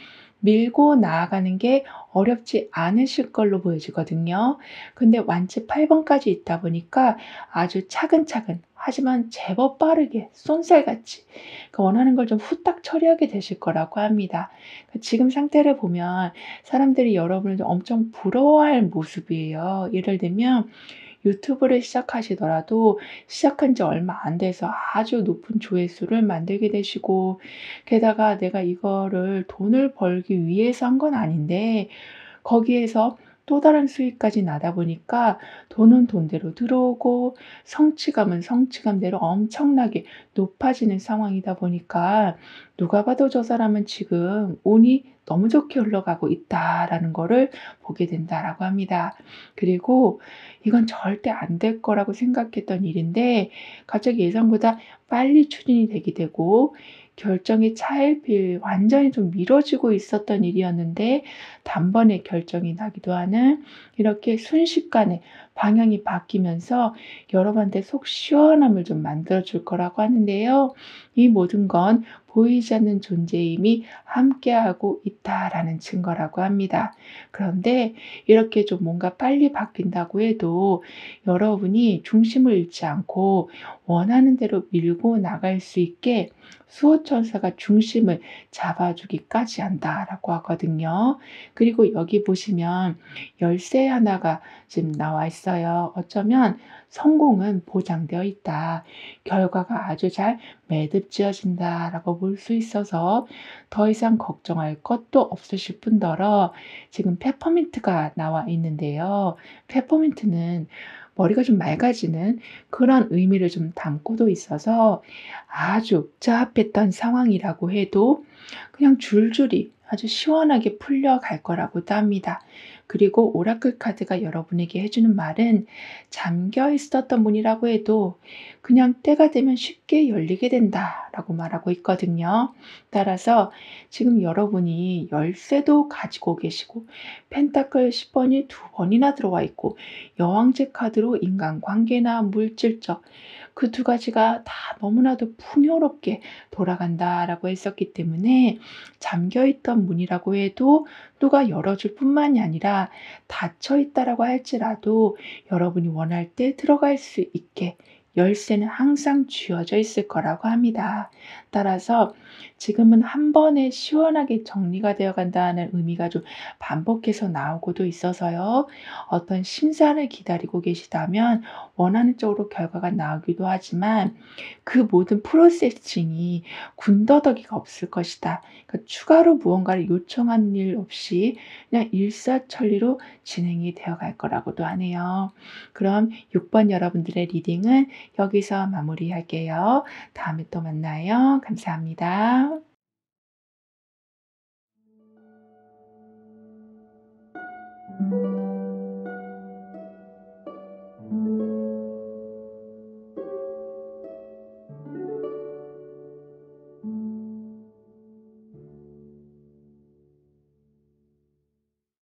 밀고 나아가는 게 어렵지 않으실 걸로 보여지거든요. 근데 완치 8번까지 있다 보니까 아주 차근차근, 하지만 제법 빠르게 쏜살같이 그 원하는 걸 좀 후딱 처리하게 되실 거라고 합니다. 지금 상태를 보면 사람들이 여러분을 좀 엄청 부러워할 모습이에요. 예를 들면 유튜브를 시작하시더라도 시작한 지 얼마 안 돼서 아주 높은 조회수를 만들게 되시고, 게다가 내가 이거를 돈을 벌기 위해서 한 건 아닌데 거기에서 또 다른 수익까지 나다 보니까 돈은 돈대로 들어오고 성취감은 성취감대로 엄청나게 높아지는 상황이다 보니까 누가 봐도 '저 사람은 지금 운이 너무 좋게 흘러가고 있다.'라는 거를 보게 된다라고 합니다. 그리고 이건 절대 안 될 거라고 생각했던 일인데 갑자기 예상보다 빨리 추진이 되게 되고, 결정이 차일피일 완전히 좀 미뤄지고 있었던 일이었는데 단번에 결정이 나기도 하는, 이렇게 순식간에 방향이 바뀌면서 여러분한테 속 시원함을 좀 만들어 줄 거라고 하는데요. 이 모든 건 보이지 않는 존재의 힘이 함께하고 있다라는 증거라고 합니다. 그런데 이렇게 좀 뭔가 빨리 바뀐다고 해도 여러분이 중심을 잃지 않고 원하는 대로 밀고 나갈 수 있게 수호천사가 중심을 잡아주기까지 한다라고 하거든요. 그리고 여기 보시면 열쇠 하나가 지금 나와 있어요. 어쩌면 성공은 보장되어 있다, 결과가 아주 잘 매듭지어진다라고 볼 수 있어서 더 이상 걱정할 것도 없으실 뿐더러 지금 페퍼민트가 나와 있는데요. 페퍼민트는 머리가 좀 맑아지는 그런 의미를 좀 담고도 있어서 아주 복잡했던 상황이라고 해도 그냥 줄줄이 아주 시원하게 풀려갈 거라고도 합니다. 그리고 오라클 카드가 여러분에게 해주는 말은 잠겨 있었던 문이라고 해도 그냥 때가 되면 쉽게 열리게 된다라고 말하고 있거든요. 따라서 지금 여러분이 열쇠도 가지고 계시고 펜타클 10번이 두 번이나 들어와 있고 여왕제 카드로 인간관계나 물질적 그 두 가지가 다 너무나도 풍요롭게 돌아간다라고 했었기 때문에 잠겨있던 문이라고 해도 누가 열어줄 뿐만이 아니라 닫혀 있다라고 할지라도 여러분이 원할 때 들어갈 수 있게 열쇠는 항상 쥐어져 있을 거라고 합니다. 따라서 지금은 한 번에 시원하게 정리가 되어 간다는 의미가 좀 반복해서 나오고도 있어서요. 어떤 심사를 기다리고 계시다면 원하는 쪽으로 결과가 나오기도 하지만 그 모든 프로세싱이 군더더기가 없을 것이다. 그러니까 추가로 무언가를 요청하는 일 없이 그냥 일사천리로 진행이 되어 갈 거라고도 하네요. 그럼 6번 여러분들의 리딩은 여기서 마무리할게요. 다음에 또 만나요. 감사합니다.